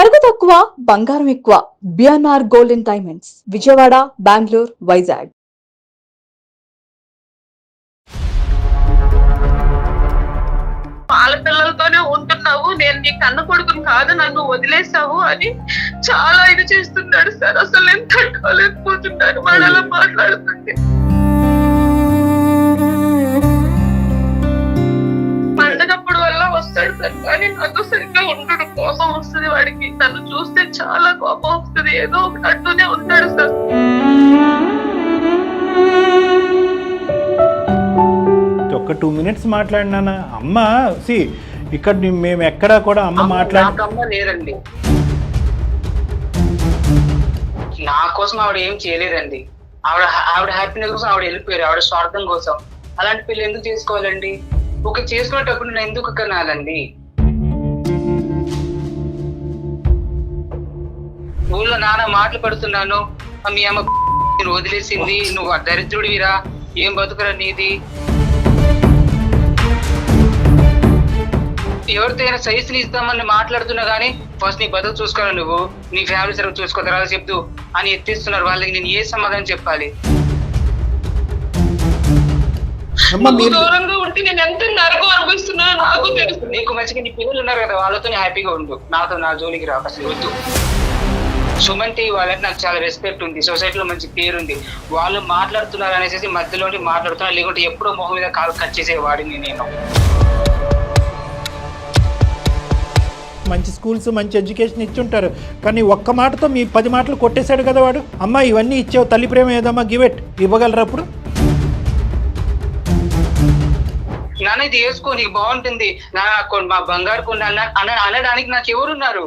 తరుగు తక్కువ బంగారం ఎక్కువ. BNR golden diamonds, Vijayawada, Bengaluru, Vizag. వాళ్ళ పిల్లలతోనే ఉంటున్నావు, నేను నీ కన్న కొడుకుని కాదు, నన్ను వదిలేసావు అని చాలా ఇది చేస్తున్నాడు సార్. అసలు నేను తట్టుకోలేకపోతున్నాను వాడు అలా మాట్లాడుతుంటే. పండగప్పుడు వల్ల వస్తాడు సార్, కానీ నాతో సరిగ్గా ఉండడు. కోపం వస్తుంది వాడికి, నన్ను చూస్తే చాలా కోపం వస్తుంది. ఏదో ఒకటి అంటూనే ఉంటాడు సార్. ఒక 2 minutes మాట్లాడినా అమ్మ. ఇక్కడ మేము ఎక్కడా కూడా అమ్మ నాకమ్మ లేదండి, నా కోసం ఆవిడ ఏం చేయలేదండి. ఆవిడ హ్యాపీనెస్ కోసం ఆవిడ వెళ్ళిపోయారు, ఆవిడ స్వార్థం కోసం. అలాంటి పిల్లలు ఎందుకు చేసుకోవాలండి? ఒక చేసుకునేటప్పుడు నేను ఎందుకు కనాలండి? ఊళ్ళో నాన్న మాటలు పడుతున్నాను, మీ అమ్మ నేను వదిలేసింది, నువ్వు దరిద్రుడివిరా, ఏం బతుకురా నీది. ఎవరితో అయినా సైజుని ఇస్తామని మాట్లాడుతున్నా కానీ ఫస్ట్ నీ బతుకు చూసుకోవాలి, నువ్వు నీ ఫ్యామిలీ సరిగ్గా చూసుకో, తర్వాత చెప్తూ అని ఎత్తిస్తున్నారు. వాళ్ళకి నేను ఏ సమాధానం చెప్పాలి? దూరంగా ఉంటే నేను ఎంత నరకం అనుభవిస్తున్నానో నాకు తెలుసు. నీకు మంచిగా నీ పిల్లలు ఉన్నారు కదా, వాళ్ళతో హ్యాపీగా ఉండు, నాతో నా జోలికి రాక అసలు వద్దు. సుమంతి వాళ్ళకి నాకు చాలా రెస్పెక్ట్ ఉంది, సొసైటీలో మంచి పేరు ఉంది. వాళ్ళు మాట్లాడుతున్నారు అనేసి మధ్యలోంటి మాట్లాడుతున్నారు, లేకుంటే ఎప్పుడో మొహం మీద కాలు కట్ చేసేవాడిని నేను. మంచి స్కూల్స్ మంచి ఎడ్యుకేషన్ ఇచ్చుంటారు, కానీ ఒక్క మాటతో మీ 10 మాటలు కొట్టేశాడు కదా వాడు. అమ్మ ఇవన్నీ ఇచ్చావు, తల్లి ప్రేమ ఏదమ్మా, గివెట్ ఇవ్వగలరా అప్పుడు? నాన్న ఇది వేసుకో, నీకు బాగుంటుంది, మా బంగారు కొండ అనడానికి నాకు ఎవరున్నారు?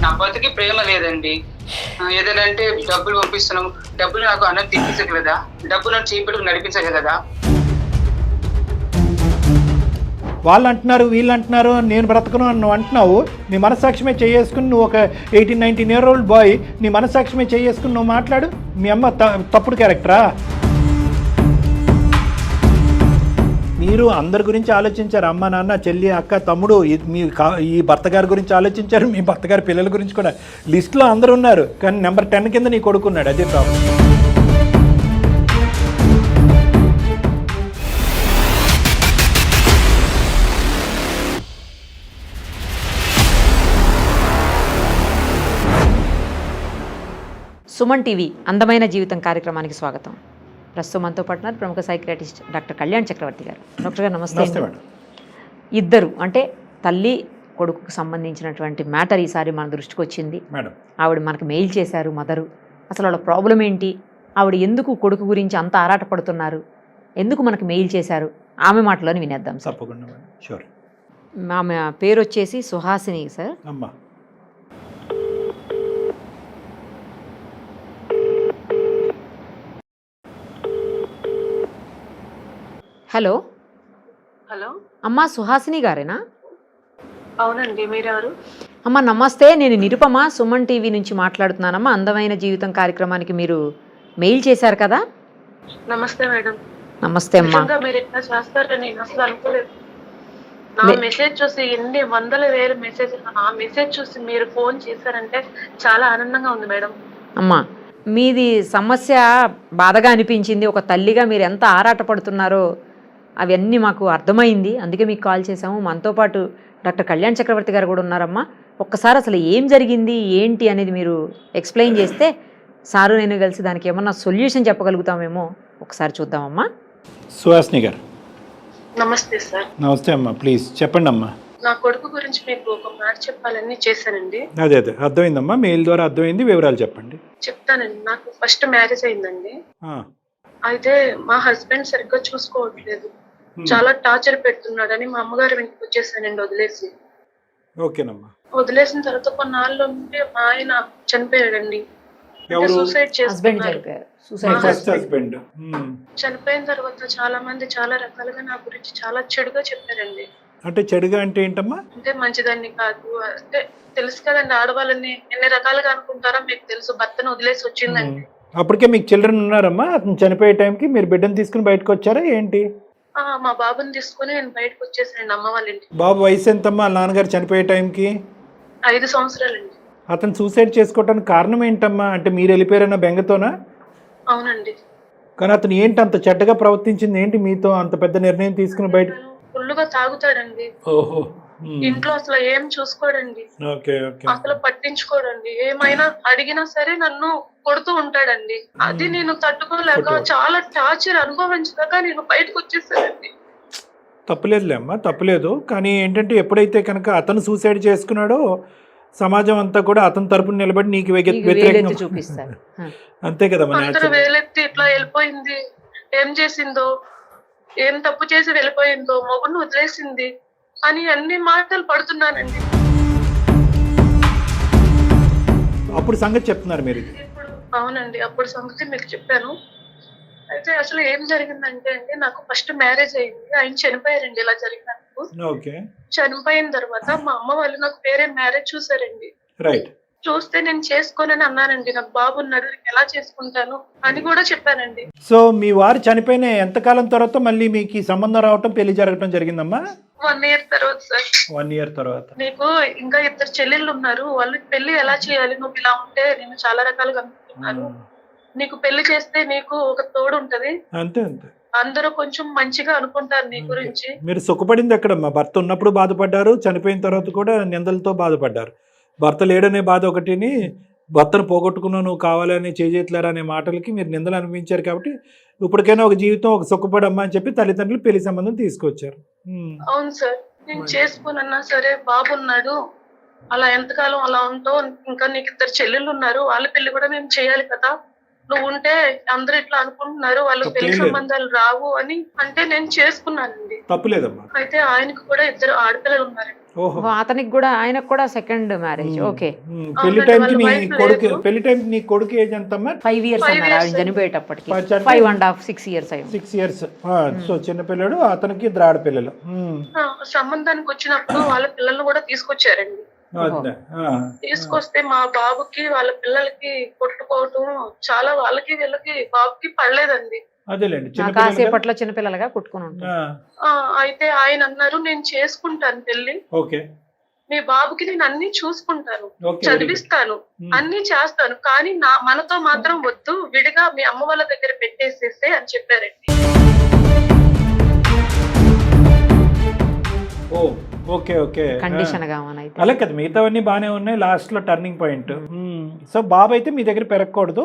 నా బతుకి ప్రేమ లేదండి. ఏదైనా అంటే డబ్బులు పంపిస్తున్నాం, డబ్బులు నాకు అన్నం తినిపించగలదా? డబ్బులు నన్ను చేపెట్టుకు నడిపించగలదా? వాళ్ళు అంటున్నారు, వీళ్ళు అంటున్నారు, నేను బ్రతకను అని నువ్వు అంటున్నావు. నీ మనస్సాక్షిమే చేసుకుని నువ్వు ఒక 18-19 year old బాయ్, నీ మనస్సాక్షిమే చేసుకుని నువ్వు మాట్లాడు. మీ అమ్మ తప్పుడు క్యారెక్టరా? మీరు అందరి గురించి ఆలోచించారు, అమ్మ నాన్న చెల్లి అక్క తమ్ముడు, ఈ భర్త గారి గురించి ఆలోచించారు, మీ భర్త గారి పిల్లల గురించి కూడా. లిస్టులో అందరు ఉన్నారు, కానీ నెంబర్ 10 కింద నీ కొడుకున్నాడు. అదే ప్రాబ్లం. సుమన్ టీవీ అందమైన జీవితం కార్యక్రమానికి స్వాగతం. ప్రస్తుతం మనతో పాటు ప్రముఖ సైకియాట్రిస్ట్ డాక్టర్ కళ్యాణ్ చక్రవర్తి గారు. డాక్టర్ గారు నమస్తే. ఇద్దరు అంటే తల్లి కొడుకుకు సంబంధించినటువంటి మ్యాటర్ ఈసారి మన దృష్టికి వచ్చింది. ఆవిడ మనకు మెయిల్ చేశారు మదరు. అసలు వాళ్ళ ప్రాబ్లం ఏంటి, ఆవిడ ఎందుకు కొడుకు గురించి అంత ఆరాటపడుతున్నారు, ఎందుకు మనకు మెయిల్ చేశారు, ఆమె మాటలోని వినేద్దాం సార్. ఆమె పేరు వచ్చేసి సుహాసిని సార్. హలో హలో అమ్మా, సుహాసిని గారేనా? అవునండి, మీరెవరు? అమ్మ నమస్తే, నేను నిరుపమ సుమన్ టీవీ నుంచి మాట్లాడుతున్నానమ్మా. అందమైన జీవితం కార్యక్రమానికి మీరు మెయిల్ చేశారు కదా. నమస్తే మేడం. నమస్తే అమ్మా. మీరు ఎట్లా చేస్తారని నేను అసలు అనుకోలేదు. నా మెసేజ్ చూసి ఎన్ని వందల వేల మెసేజ్, ఆ మెసేజ్ చూసి మీరు ఫోన్ చేశారంటే చాలా ఆనందంగా ఉంది మేడం. అమ్మా మీది సమస్య బాధగా అనిపించింది, ఒక తల్లిగా మీరు ఎంత ఆరాటపడుతున్నారో అవన్నీ మాకు అర్థమైంది, అందుకే మీకు కాల్ చేసాము. మనతో పాటు డాక్టర్ కళ్యాణ్ చక్రవర్తి గారు కూడా ఉన్నారమ్మా. ఒక్కసారి అసలు ఏం జరిగింది ఏంటి అనేది మీరు ఎక్స్ప్లెయిన్ చేస్తే సారు నేను కలిసి దానికి ఏమన్నా సొల్యూషన్ చెప్పగలుగుతామేమో ఒకసారి చూద్దామమ్మా. సుహాసిని గారు నమస్తే సార్. నమస్తే అమ్మా, ప్లీజ్ చెప్పండి అమ్మా. నా కొడుకు గురించి మీకు ఒక మాట చెప్పాలని చేశానండి. అదే అర్థమైందమ్మా, మెయిల్ ద్వారా అర్థమైంది, వివరాలు చెప్పండి. చెప్తానండి. నాకు ఫస్ట్ మ్యారేజ్ అయిందండి. అయితే మా హస్బెండ్ సరిగ్గా చూసుకోవట్లేదు, చాలా టార్చర్ పెడుతున్నాడని మా అమ్మగారు ఇంటికి వచ్చేసానండి వదిలేసి. ఓకేనమ్మా. వదిలేసిన తర్వాత కొన్నాళ్ళు ఉంటే మా ఆయన చనిపోయాడండి. సూసైడ్ చేసుకున్నారు. చనిపోయిన తర్వాత చాలా మంది చాలా రకాలుగా నా గురించి చాలా చెడుగా చెప్పారండి. అంటే చెడుగా అంటే ఏంటమ్మా? అంటే మంచిదాన్ని కాదు, అంటే తెలుసు కదండి, ఆడవాళ్ళని ఎన్ని రకాలుగా అనుకుంటారో మీకు తెలుసు. భర్తను వదిలేసి వచ్చిందండి. అప్పటికే మీకు చిల్డ్రన్ ఉన్నారమ్మా? అతను చనిపోయే టైంకి మీరు బిడ్డను తీసుకుని బయటకు వచ్చారా ఏంటి? మా బాబుని తీసుకుని నేను బయటకు వచ్చేసానండి అమ్మ వాళ్ళ ఇంటికి. బాబు వయసు ఎంతమ్మా వాళ్ళ నాన్నగారు చనిపోయే టైంకి? 5 సంవత్సరాలండి. అతను సూసైడ్ చేసుకోవడానికి కారణం ఏంటమ్మా? అంటే మీరు వెళ్ళిపోయారన్న బెంగతోనా? అవునండి. కానీ అతను ఏంటి అంత చెడ్డగా ప్రవర్తించింది ఏంటి మీతో? అంత పెద్ద నిర్ణయం తీసుకుని బయట? ఫుల్లుగా తాగుతాడండి. ఓహో. ఇంట్లో అసలు ఏం చూసుకోడండి, ఓకే ఓకే. అసలు పట్టించుకోడండి. ఏమైనా అడిగినా సరే నన్ను కొడుతూ ఉంటాడండి. అది నేను తట్టుకోలేక చాలా టార్చర్ అనుభవించలేక నేను బయటకు వచ్చేసానండి. తప్పులేదులే అమ్మా, తప్పులేదు. కానీ ఏంటంటే ఎప్పుడైతే కనుక అతను సూసైడ్ చేసుకున్నాడో సమాజం అంతా కూడా అతని తరపున నిలబడి నీకు వ్యతిరేకంగా చూపిస్తారు. అంతే కదా మన అందరూ వేలెత్తి ఇట్లా వెళ్ళిపోయింది, ఏం చేసిందో, ఏం తప్పు చేసి వెళ్ళిపోయిందో, మొగుడిని వదిలేసింది అని అన్ని మాటలు పడుతున్నానండి. అప్పుడు సంగతి చెప్తున్నారు మీరు? అవునండి, అప్పుడు సంగతి మీకు చెప్పాను. అయితే అసలు ఏం జరిగిందంటే అండి, నాకు ఫస్ట్ మ్యారేజ్ అయింది, ఆయన చనిపోయారండి. ఇలా జరిగినందుకు ఓకే. చనిపోయిన తర్వాత మా అమ్మ వాళ్ళు నాకు వేరే మ్యారేజ్ చూసారండి. రైట్. చూస్తే నేను చేసుకోనని అన్నానండి. నాకు బాబు ఉన్నాడు, నేను ఎలా చేసుకుంటాను అని కూడా చెప్పానండి. సో మీ వారు చనిపోయిన ఎంతకాలం తర్వాత మళ్ళీ మీకు ఈ సంబంధం రావటం, పెళ్లి జరగటం జరిగిందమ్మా? 1 year తర్వాత సార్. 1 year తర్వాత. నీకు ఇంకా 2 చెల్లెళ్ళు ఉన్నారు, వాళ్ళకి పెళ్లి ఎలా చేయాలి, నువ్వు ఇలా ఉంటే నేను చాలా రకాలుగా అనుకుంటున్నాను, నీకు పెళ్లి చేస్తే నీకు ఒక తోడు ఉంటది, అంతే అంతే, అందరూ కొంచెం మంచిగా అనుకుంటారు నీ గురించి. మీరు సుఖపడింది ఎక్కడమ్మా? భర్త ఉన్నప్పుడు బాధపడ్డారు, చనిపోయిన తర్వాత కూడా నిందలతో బాధపడ్డారు. భర్త లేడనే బాధ ఒకటిని, భర్తను పోగొట్టుకున్నావు నువ్వు కావాలని చేజేట్లేరా అనే మాటలకి మీరు నిందలు అనిపించారు. కాబట్టి ఇప్పటికైనా ఒక జీవితం, ఒక సుఖపడమ్మా అని చెప్పి తల్లిదండ్రులు పెళ్లి సంబంధం తీసుకొచ్చారు. అవును సార్, నేను చేసుకున్నా సరే బాబున్నాడు, అలా ఎంతకాలం అలా ఉంటావు, ఇంకా నీకు 2 చెల్లెళ్ళు ఉన్నారు, వాళ్ళ పెళ్లి కూడా మేము చేయాలి కదా, నువ్వు ఉంటే అందరూ ఇట్లా అనుకుంటున్నారు, వాళ్ళకి పెళ్లి సంబంధాలు రావు అని అంటే నేను చేసుకున్నానండి. తప్పులేదమ్మా. అయితే ఆయనకు కూడా 2 ఆడపిల్లలు ఉన్నారండి. అతనికి కూడా, ఆయనకు కూడా సెకండ్ మ్యారేజ్. ఓకే. పెళ్లి టైంకి నీ కొడుకు, పెళ్లి టైంకి నీ కొడుకు ఏజ్ ఎంతమ్మా? 5 years అన్నారు ఆయన చనిపోయేటప్పటికి. 5.5, 6 years అయ్యి. 6 years. సో చిన్నపిల్లడు, అతనికి 2 ఆడపిల్లలు. సంబంధానికి వచ్చినప్పుడు వాళ్ళ పిల్లల్ని కూడా తీసుకొచ్చారండి. తీసుకొస్తే మా బాబుకి వాళ్ళ పిల్లలకి కొట్టుకోవటం చాలా, వాళ్ళకి వీళ్ళకి బాబుకి పడలేదండి. అదేలేండి, కాసేపట్లో చిన్నపిల్లలుగా కొట్టుకుని ఉంటారు. అయితే ఆయన అన్నారు, నేను చేసుకుంటాను పెళ్లి, ఓకే, మీ బాబుకి నేను అన్ని చూసుకుంటాను, చదివిస్తాను, అన్ని చేస్తాను, కానీ మనతో మాత్రం వద్దు, విడిగా మీ అమ్మ వాళ్ళ దగ్గర పెట్టేసేసే అని చెప్పారండి. Okay okay. కండిషన్ గా అలా కదా, మిగతావన్నీ బాగానే ఉన్నాయి, లాస్ట్ లో టర్నింగ్ పాయింట్. సో బాబు అయితే మీ దగ్గర పెరగకూడదు,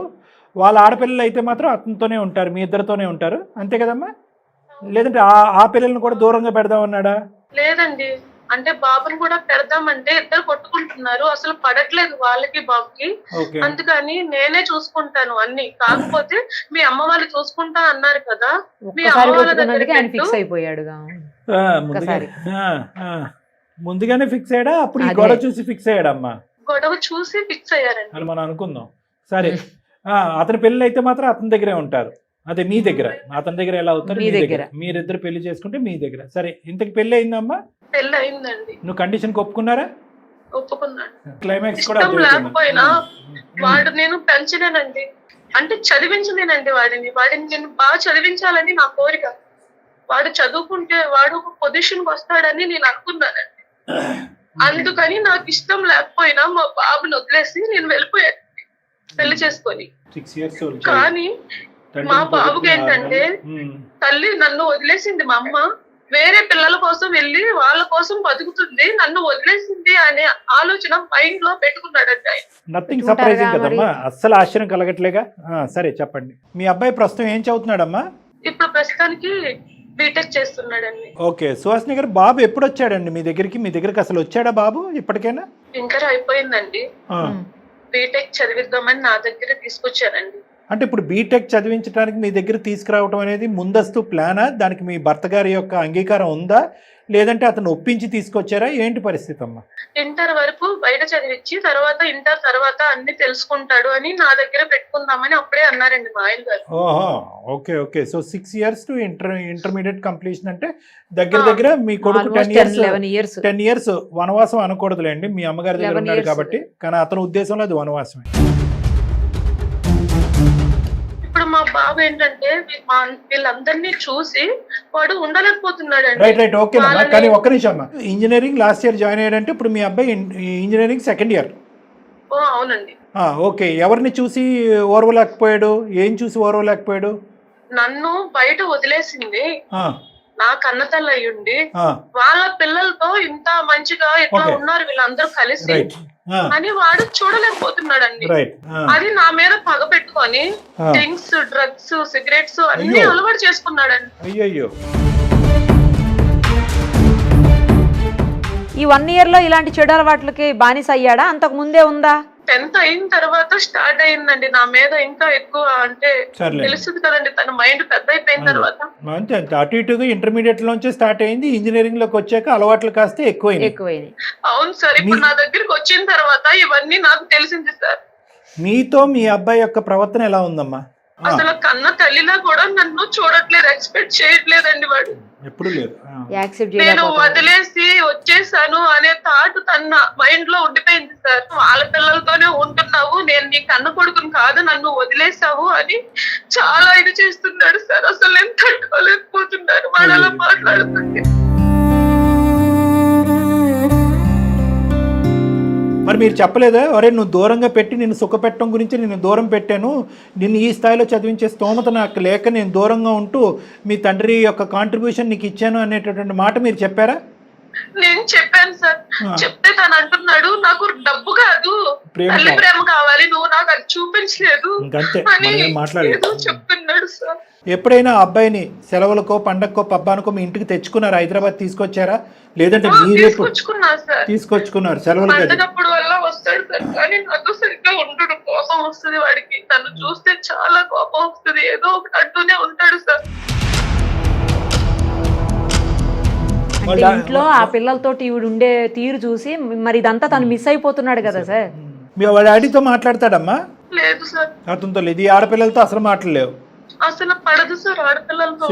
వాళ్ళ ఆడపిల్లలు అయితే మాత్రం అతనితోనే ఉంటారు, మీ ఇద్దరితోనే ఉంటారు, అంతే కదమ్మా? లేదంటే ఆ పిల్లల్ని కూడా దూరంగా పెడదామన్నాడా? లేదండి, అంటే బాబుని కూడా పెడదామంటే 2 కొట్టుకుంటున్నారు, అసలు పడట్లేదు వాళ్ళకి బాబుకి, అందుకని నేనే చూసుకుంటాను అన్ని, కాకపోతే మీ అమ్మ వాళ్ళు చూసుకుంటా అన్నారు కదా, మీ అమ్మ వాళ్ళ దగ్గర ఫిక్స్ అయిపోయాడు. ముందుగానే ఫిక్స్ అయ్యాడా? అప్పుడు ఈ గొడవ చూసి ఫిక్స్ అయ్యాడమ్మా? గొడవ చూసి ఫిక్స్ అయ్యారండి అని మనం అనుకుందాం. సరే, అతని పెళ్ళి అయితే మాత్రం అతని దగ్గరే ఉంటారు, అదే మీ దగ్గర. అతని దగ్గర ఎలా అవుతారు? మీ దగ్గర. మీరిద్దరు పెళ్లి చేసుకుంటే మీ దగ్గర. సరే, ఇంతకు పెళ్లి అయిందమ్మా? పెళ్లి అయిందండి. నువ్వు కండిషన్ ఒప్పుకున్నారా? ఒప్పుకున్నాను. క్లైమాక్స్ కూడా లేకపోయినా వాడు నేను పెంచలేనండి, అంటే చదివించలేనండి వాడిని నేను బాగా చదివించాలని నా కోరిక. వాడు చదువుకుంటే వాడు ఒక పొజిషన్ కి వస్తాడని నేను అనుకున్నానండి. అందుకని నాకు ఇష్టం లేకపోయినా మా బాబుని వదిలేసి నేను వెళ్ళిపోయాను పెళ్లి చేసుకొని. 6 years. కానీ మా బాబుకి ఏంటంటే, తల్లి నన్ను వదిలేసింది, మా అమ్మ వేరే పిల్లల కోసం వెళ్ళి వాళ్ళ కోసం బతుకుతుంది, నన్ను వదిలేసింది అనే ఆలోచన మైండ్ లో పెట్టుకున్నాడండి ఆయన. నథింగ్ సర్ప్రైజింగ్ కదమ్మా, అస్సలు ఆశ్చర్యం కలగట్లేగా. సరే చెప్పండి, మీ అబ్బాయి ప్రస్తుతం ఏం చదువుతున్నాడమ్మా? ఇప్పుడు ప్రస్తుతానికి బీటెక్ చేస్తున్నాడండి. ఓకే. సుహాసిని గారు, బాబు ఎప్పుడు వచ్చాడండి మీ దగ్గరికి? మీ దగ్గరికి అసలు వచ్చాడా బాబు ఇప్పటికైనా? ఇంటర్ అయిపోయిందండి, బీటెక్ చదివిద్దామని నా దగ్గర తీసుకొచ్చానండి. అంటే ఇప్పుడు బీటెక్ చదివించడానికి మీ దగ్గర తీసుకురావడం అనేది ముందస్తు ప్లానా? దానికి మీ భర్త గారి యొక్క అంగీకారం ఉందా, లేదంటే అతను ఒప్పించి తీసుకొచ్చారా? ఏంటి పరిస్థితి అమ్మా? ఇంటర్ వరకు బయట చదివించి తర్వాత ఇంటర్ తర్వాత అన్ని తెలుసుకుంటాడు అని నా దగ్గర పెట్టుకుందామని అప్పుడే అన్నారండి మా ఆయన గారు. ఓహో, okay okay. So 6 years to intermediate completion అంటే దగ్గర మీ కొడుకు 10 years వనవాసం అనకూడదులేండి, మీ అమ్మగారి దగ్గర ఉన్నాడు కాబట్టి. కానీ అతని ఉద్దేశంలో అది వనవాసమే. ఇప్పుడు మా బాబు ఏంటంటే వీళ్ళందరినీ చూసి వాడు ఉండలేకపోతున్నాడు రైట్ ఓకే అమ్మా. కానీ ఒక్క నిమిషం అమ్మా, ఇంజనీరింగ్ లాస్ట్ ఇయర్ జాయిన్ అయ్యాడంటే ఇప్పుడు మీ అబ్బాయి ఇంజనీరింగ్ సెకండ్ ఇయర్. అవునండి. ఓకే, ఎవరిని చూసి ఓర్వలేకపోయాడు, ఏం చూసి ఓర్వలేకపోయాడు? నన్ను బయట వదిలేసింది నా కన్నతల్లి అయ్యుండి వాళ్ళ పిల్లలతో ఇంత మంచిగా ఇట్లా ఉన్నారు వీళ్ళందరూ కలిసి అని వాడు చూడలేకపోతున్నాడండి. అది నా మీద పగ పెట్టుకొని డ్రింక్స్, డ్రగ్స్, సిగరెట్స్ అన్ని అలవాటు చేసుకున్నాడండి. అయ్యయ్యో. ఈ 1 year లో ఇలాంటి చెడు అలవాట్లకి బానిస అయ్యాడా, అంతకు ముందే ఉందా? 10th అయిన తర్వాత స్టార్ట్ అయిందండి నా మీద ఇంకా ఎక్కువ. అంటే తెలుస్తుంది కదండి తన మైండ్ పెద్ద అయిపోయిన తర్వాత. అంతే, అటు ఇటుగా ఇంటర్మీడియట్ లోంచి స్టార్ట్ అయింది, ఇంజనీరింగ్ లోకి వచ్చాక అలవాట్లు కాస్త ఎక్కువైంది. అవును సార్. ఇప్పుడు నా దగ్గరికి వచ్చిన తర్వాత ఇవన్నీ నాకు తెలిసింది సార్. మీతో మీ అబ్బాయి యొక్క ప్రవర్తన ఎలా ఉందమ్మా? అసలు కన్న తల్లిలా కూడా నన్ను చూడట్లేదు, ఎక్స్పెక్ట్ చేయట్లేదండి వాడు. ఎప్పుడు లేదు. నేను వదిలేసి వచ్చేసాను అనే థాట్ తన మైండ్ లో ఉండిపోయింది సార్. వాళ్ళ పిల్లలతోనే ఉంటున్నావు, నేను నీ కన్న కొడుకుని కాదు, నన్ను వదిలేసావు అని చాలా ఇది చేస్తున్నాడు సార్. అసలు నేను తట్టుకోలేకపోతున్నాను వాడు అలా మాట్లాడుతుంటే. మరి మీరు చెప్పలేదా, అరే నువ్వు దూరంగా పెట్టి నిన్ను సుఖపెట్టడం గురించి నేను దూరం పెట్టాను, నిన్ను ఈ స్థాయిలో చదివించే స్తోమత నాకు లేక నేను దూరంగా ఉంటూ మీ తండ్రి యొక్క కాంట్రిబ్యూషన్ నీకు ఇచ్చాను అనేటటువంటి మాట మీరు చెప్పారా? నేను చెప్పాను సార్. చెప్తే తను అంటున్నాడు నాకు డబ్బు కాదు తల్లి ప్రేమ కావాలి, నువ్వు నాకు అది చూపించలేదు అని చెప్తున్నాడు సార్. ఎప్పుడైనా అబ్బాయిని సెలవులకో పండగకో పబ్బానికో మీ ఇంటికి తెచ్చుకున్నారా? హైదరాబాద్ తీసుకొచ్చారా? లేదంటే తీసుకొచ్చుకున్నారు సెలవులు వల్ల వస్తాడు సార్. కానీ నాతో సరిగ్గా ఉండడు, కోపం వస్తుంది వాడికి. తను చూస్తే చాలా కోపం వస్తుంది, ఏదో ఒకటి అంటూనే ఉంటాడు సార్. అంటే ఇంట్లో ఆ పిల్లలతోటి ఈవిడ ఉండే తీరు చూసి మరి ఇదంతా తను మిస్ అయిపోతున్నాడు కదా సార్. మీ వాడి డాడీతో మాట్లాడతాడమ్మా? లేదు సార్. అతనితో లేదు, ఈ ఆడపిల్లలతో అసలు మాట్లాడలేవు. అసలు పడదు సార్ ఆడపిల్లలతో,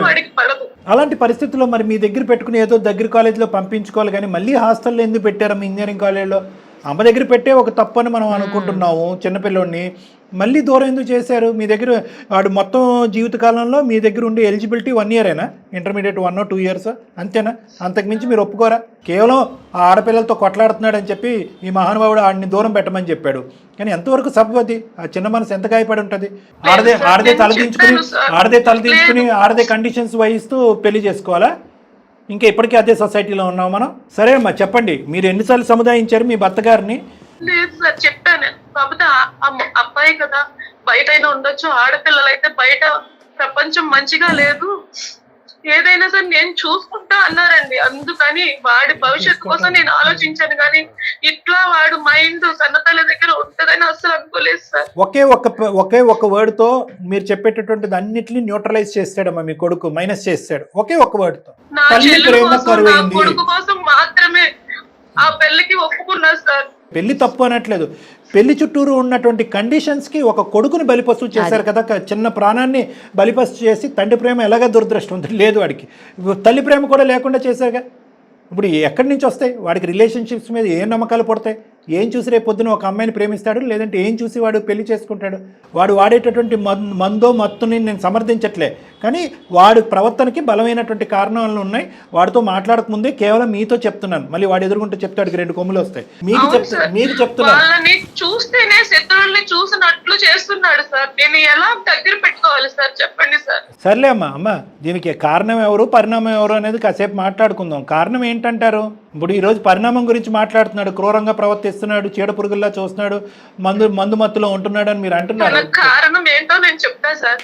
వాడికి పడదు. అలాంటి పరిస్థితుల్లో మరి మీ దగ్గర పెట్టుకుని ఏదో దగ్గర కాలేజీలో పంపించుకోవాలి, కానీ మళ్ళీ హాస్టల్లో ఎందుకు పెట్టారమ్మా ఇంజనీరింగ్ కాలేజ్లో? అమ్మ దగ్గర పెట్టే ఒక తప్పు అని మనం అనుకుంటున్నాము చిన్నపిల్లోడిని, మళ్ళీ దూరం ఎందుకు చేశారు? మీ దగ్గర వాడు మొత్తం జీవితకాలంలో మీ దగ్గర ఉండే eligibility 1 year intermediate 1 or 2 years అంతేనా? అంతకుమించి మీరు ఒప్పుకోరా? కేవలం ఆ ఆడపిల్లలతో కొట్లాడుతున్నాడు అని చెప్పి ఈ మహానుభావుడు ఆడిని దూరం పెట్టమని చెప్పాడు, కానీ ఎంతవరకు సబ్బది? ఆ చిన్న మనసు ఎంత గాయపడి ఉంటుంది? ఆడదే తలదించుకుని ఆడదే కండిషన్స్ వహిస్తూ పెళ్లి చేసుకోవాలా? ఇంకా ఇప్పటికీ అదే సొసైటీలో ఉన్నాం మనం. సరే అమ్మా, చెప్పండి, మీరు ఎన్నిసార్లు సముదాయించారు మీ భర్త గారిని? లేదు సార్, చెప్పాను. కాకపోతే అబ్బాయి కదా, బయట అయినా ఉండొచ్చు, ఆడపిల్లలైతే బయట ప్రపంచం మంచిగా లేదు, ఏదైనా సరే నేను చూసుకుంటా అన్నారండి. అందుకని వాడి భవిష్యత్తు కోసం నేను ఆలోచించాను, కానీ ఇట్లా వాడు మైండ్ కన్నతల్లి దగ్గర ఉంటదని అసలు అనుకోలేదు సార్. ఒకే ఒక వర్డ్ తో మీరు చెప్పేటటువంటిది అన్నిటిని న్యూట్రలైజ్ చేస్తాడమ్మా మీ కొడుకు, మైనస్ చేస్తాడు ఒకే ఒక వర్డ్ తో. నా కొడుకు కోసం మాత్రమే ఆ పెళ్లికి ఒప్పుకున్నా సార్. పెళ్లి తప్పు అనట్లేదు, పెళ్లి చుట్టూరు ఉన్నటువంటి కండిషన్స్కి ఒక కొడుకుని బలిపస్తు చేశారు కదా, చిన్న ప్రాణాన్ని బలిపస్తు చేసి. తండ్రి ప్రేమ ఎలాగ దురదృష్టం లేదు వాడికి, తల్లి ప్రేమ కూడా లేకుండా చేశారుగా. ఇప్పుడు ఎక్కడి నుంచి వస్తాయి వాడికి? రిలేషన్షిప్స్ మీద ఏం నమ్మకాలు పడతాయి? ఏం చూసి రేపు పొద్దున ఒక అమ్మాయిని ప్రేమిస్తాడు, లేదంటే ఏం చూసి వాడు పెళ్లి చేసుకుంటాడు? వాడు వాడేటటువంటి మందో మత్తుని నేను సమర్థించట్లే, కానీ వాడి ప్రవర్తనకి బలమైనటువంటి కారణాలు ఉన్నాయి. వాడితో మాట్లాడకముందే కేవలం మీతో చెప్తున్నాను, మళ్ళీ వాడు ఎదుర్కొంటూ చెప్తాడు 2 కొమ్ములు వస్తాయి. మీకు చెప్తున్నాను, చూస్తేనే శత్రువుల్ని చూసినట్లు చేస్తున్నాడు సార్. నేను ఎలా దగ్గర పెట్టుకోవాలి సార్, చెప్పండి సార్. సర్లే అమ్మా, దీనికి కారణం ఎవరు పరిణామం ఎవరు అనేది కాసేపు మాట్లాడుకుందాం. కారణం ఏంటంటారు? ఇప్పుడు ఈరోజు పరిణామం గురించి మాట్లాడుతున్నాడు, క్రూరంగా ప్రవర్తిస్తున్నాడు, చీడ పురుగుల్లా చూస్తున్నాడు, మందు మత్తులో ఉంటున్నాడు అని మీరు అంటున్నారు. కారణం ఏంటో నేను చెప్తా సార్.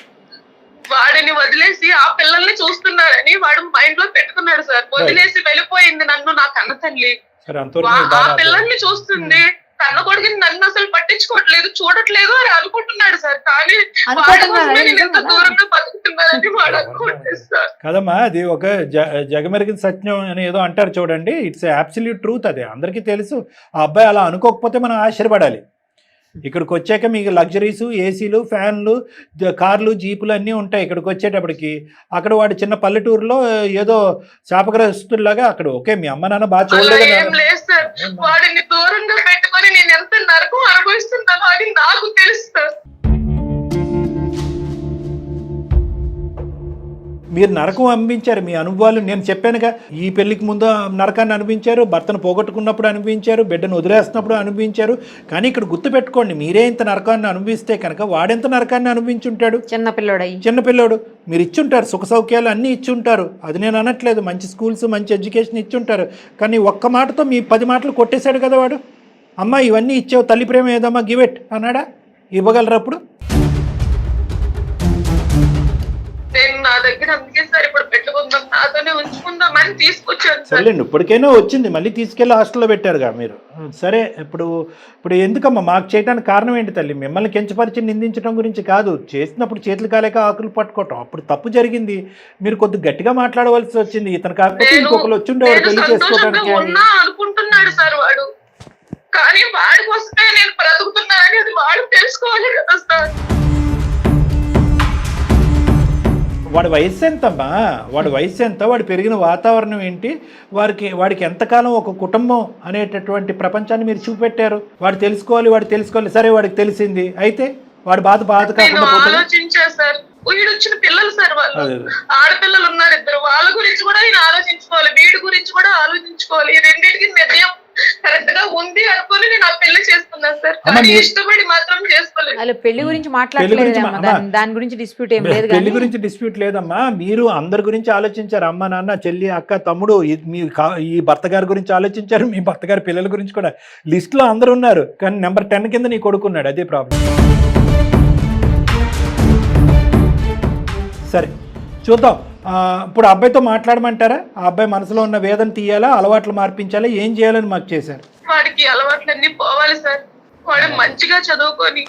వాడిని వదిలేసి ఆ పిల్లల్ని చూస్తున్నాడని వాడు మైండ్ లో పెట్టుకున్నాడు సార్. వదిలేసి వెళ్ళిపోయింది నన్ను నా కన్న తల్లి, ఆ పిల్లల్ని చూస్తుంది, కన్న కొడుకుని నన్ను అసలు పట్టించుకోవట్లేదు, చూడట్లేదు అని అనుకుంటున్నాడు సార్. కానీ నేను ఎంత దూరంగా బతుకుతున్నానని వాడు అనుకుంటుంది సార్. కదమ్మా, అది ఒక జగమెరిగిన సత్యం అని ఏదో అంటారు చూడండి, ఇట్స్ అబ్సల్యూట్ ట్రూత్. అది అందరికీ తెలుసు. ఆ అబ్బాయి అలా అనుకోకపోతే మనం ఆశ్చర్యపడాలి. ఇక్కడికి వచ్చాక మీకు లగ్జరీసు, ఏసీలు, ఫ్యాన్లు, కార్లు, జీపులు అన్నీ ఉంటాయి. ఇక్కడికి వచ్చేటప్పటికి అక్కడ వాడు చిన్న పల్లెటూరులో ఏదో శాపగ్రస్తులాగా అక్కడ ఓకే మీ అమ్మ నాన్న బాగా చూడలేదు. వాడిని దూరంగా పెట్టుకొని నేను ఎంత నరకం అనుభవిస్తున్నానో అది నాకు తెలుసు. మీరు నరకం అనిపించారు. మీ అనుభవాలు నేను చెప్పానుగా, ఈ పెళ్లికి ముందు నరకాన్ని అనిపించారు, భర్తను పోగొట్టుకున్నప్పుడు అనిపించారు, బిడ్డను వదిలేస్తున్నప్పుడు అనిపించారు. కానీ ఇక్కడ గుర్తుపెట్టుకోండి, మీరే ఇంత నరకాన్ని అనుభవిస్తే కనుక వాడెంత నరకాన్ని అనుభవించుంటాడు. చిన్నపిల్లోడు మీరు ఇచ్చుంటారు, సుఖ సౌఖ్యాలు అన్నీ ఇచ్చుంటారు, అది నేను అనట్లేదు, మంచి స్కూల్స్ మంచి ఎడ్యుకేషన్ ఇచ్చుంటారు. కానీ ఒక్క మాటతో మీ 10 మాటలు కొట్టేశాడు కదా వాడు. అమ్మ ఇవన్నీ ఇచ్చావు, తల్లి ప్రేమ ఏదమ్మా గివ్ ఇట్ అన్నాడా? ఇవ్వగలరు అప్పుడు? నేను నా దగ్గర అందుకే సార్ ఇప్పుడు పెట్టుకుందాం, నాతోనే ఉంచుకుందామని తీసుకొచ్చాను సార్. సరేండి, ఇప్పటికైనా వచ్చింది, మళ్ళీ తీసుకెళ్ళి హాస్టల్లో పెట్టారుగా మీరు. సరే, ఇప్పుడు ఎందుకమ్మా మాకు చేయడానికి కారణం ఏంటి తల్లి? మిమ్మల్ని కించపరిచి నిందించడం గురించి కాదు, చేసినప్పుడు చేతులు కాలేక ఆకులు పట్టుకోవటం, అప్పుడు తప్పు జరిగింది. మీరు కొద్దిగా గట్టిగా మాట్లాడవలసి వచ్చింది. ఇతను కాకపోతే ఇంకొకరు వచ్చిండేవారు పెళ్లి చేసుకోవడానికి అనుకుంటున్నాడు సార్ వాడు, కానీ వాడి కోసమే నేను బ్రతుకుతున్నానని అది వాడు తెలుసుకోవాలి కదా సార్. వాడి వయసు ఎంతమ్మా? వాడి వయసు ఎంత? వాడు పెరిగిన వాతావరణం ఏంటి? వాడికి ఎంతకాలం ఒక కుటుంబం అనేటటువంటి ప్రపంచాన్ని మీరు చూపెట్టారు. వాడు తెలుసుకోవాలి. సరే, వాడికి తెలిసింది, అయితే వాడు బాధ కాకుండా ఆలోచించా సార్. వీడొచ్చిన పిల్లలు సార్, వాళ్ళు ఆడపిల్లలు ఉన్నారు 2, వాళ్ళ గురించి కూడా నేను ఆలోచించుకోవాలి, వీడి గురించి కూడా ఆలోచించుకోవాలి. ఈ రెండింటికి నిర్ణయం కరెక్ట్ గా ఉంది అనుకుని నేను ఆ పెళ్లి చేసుకున్నాను సార్. కానీ ఇష్టపడి మాత్రం చేసుకోలేదు. పెళ్లి గురించి దాని గురించి డిస్ప్యూట్ ఏం లేదు. పెళ్లి గురించి డిస్ప్యూట్ లేదమ్మా. మీరు అందరి గురించి ఆలోచించారు, అమ్మ నాన్న చెల్లి అక్క తమ్ముడు, ఈ భర్త గారి గురించి ఆలోచించారు, మీ భర్త గారి పిల్లల గురించి కూడా. లిస్ట్ లో అందరు ఉన్నారు, కానీ నెంబర్ 10 కింద నీ కొడుకున్నాడు, అదే ప్రాబ్లం. సరే చూద్దాం. ఇప్పుడు అబ్బాయితో మాట్లాడమంటారా? ఆ అబ్బాయి మనసులో ఉన్న వేదన తీయాలా, అలవాట్లు మార్పించాలా, ఏం చేయాలని మాకు చేశారు? వాడికి అలవాట్లన్నీ పోవాలి సార్. వాడు మంచిగా చదువుకొని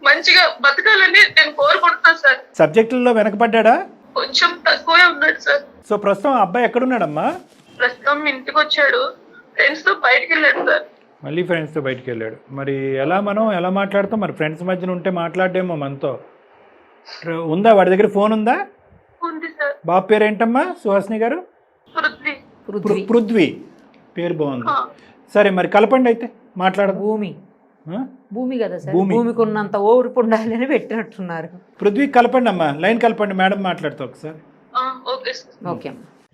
మంచిగా బతకాలని నేను కోరుకుంటున్నాను సార్. సబ్జెక్టుల్లో వెనకబడ్డా? కొంచెం తక్కువే ఉన్నాడు సార్. సో ప్రస్తుతం అబ్బాయి ఎక్కడున్నాడమ్మా? ప్రస్తుతం ఇంటికి వచ్చాడు, ఫ్రెండ్స్ తో బయటకు వెళ్ళాడు సార్. మళ్ళీ ఫ్రెండ్స్తో బయటకు వెళ్ళాడు. మరి మనం ఎలా మాట్లాడతాం? మరి ఫ్రెండ్స్ మధ్యన ఉంటే మాట్లాడేమో మనతో. ఉందా వాడి దగ్గర ఫోన్ ఉందా? ఉంది సార్. బాబు పేరు ఏంటమ్మా? సుహాసిని గారు? పృథ్వీ పేరు బాగుంది. సరే, మరి కలపండి అయితే, మాట్లాడదు. భూమి కదా సార్, భూమికి ఉన్నంత ఓర్పు ఉండాలి అని పెట్టినట్టున్నారు. పృథ్వీ కలపండి అమ్మా, లైన్ కలపండి, మేడం మాట్లాడుతూ ఒకసారి. Okay.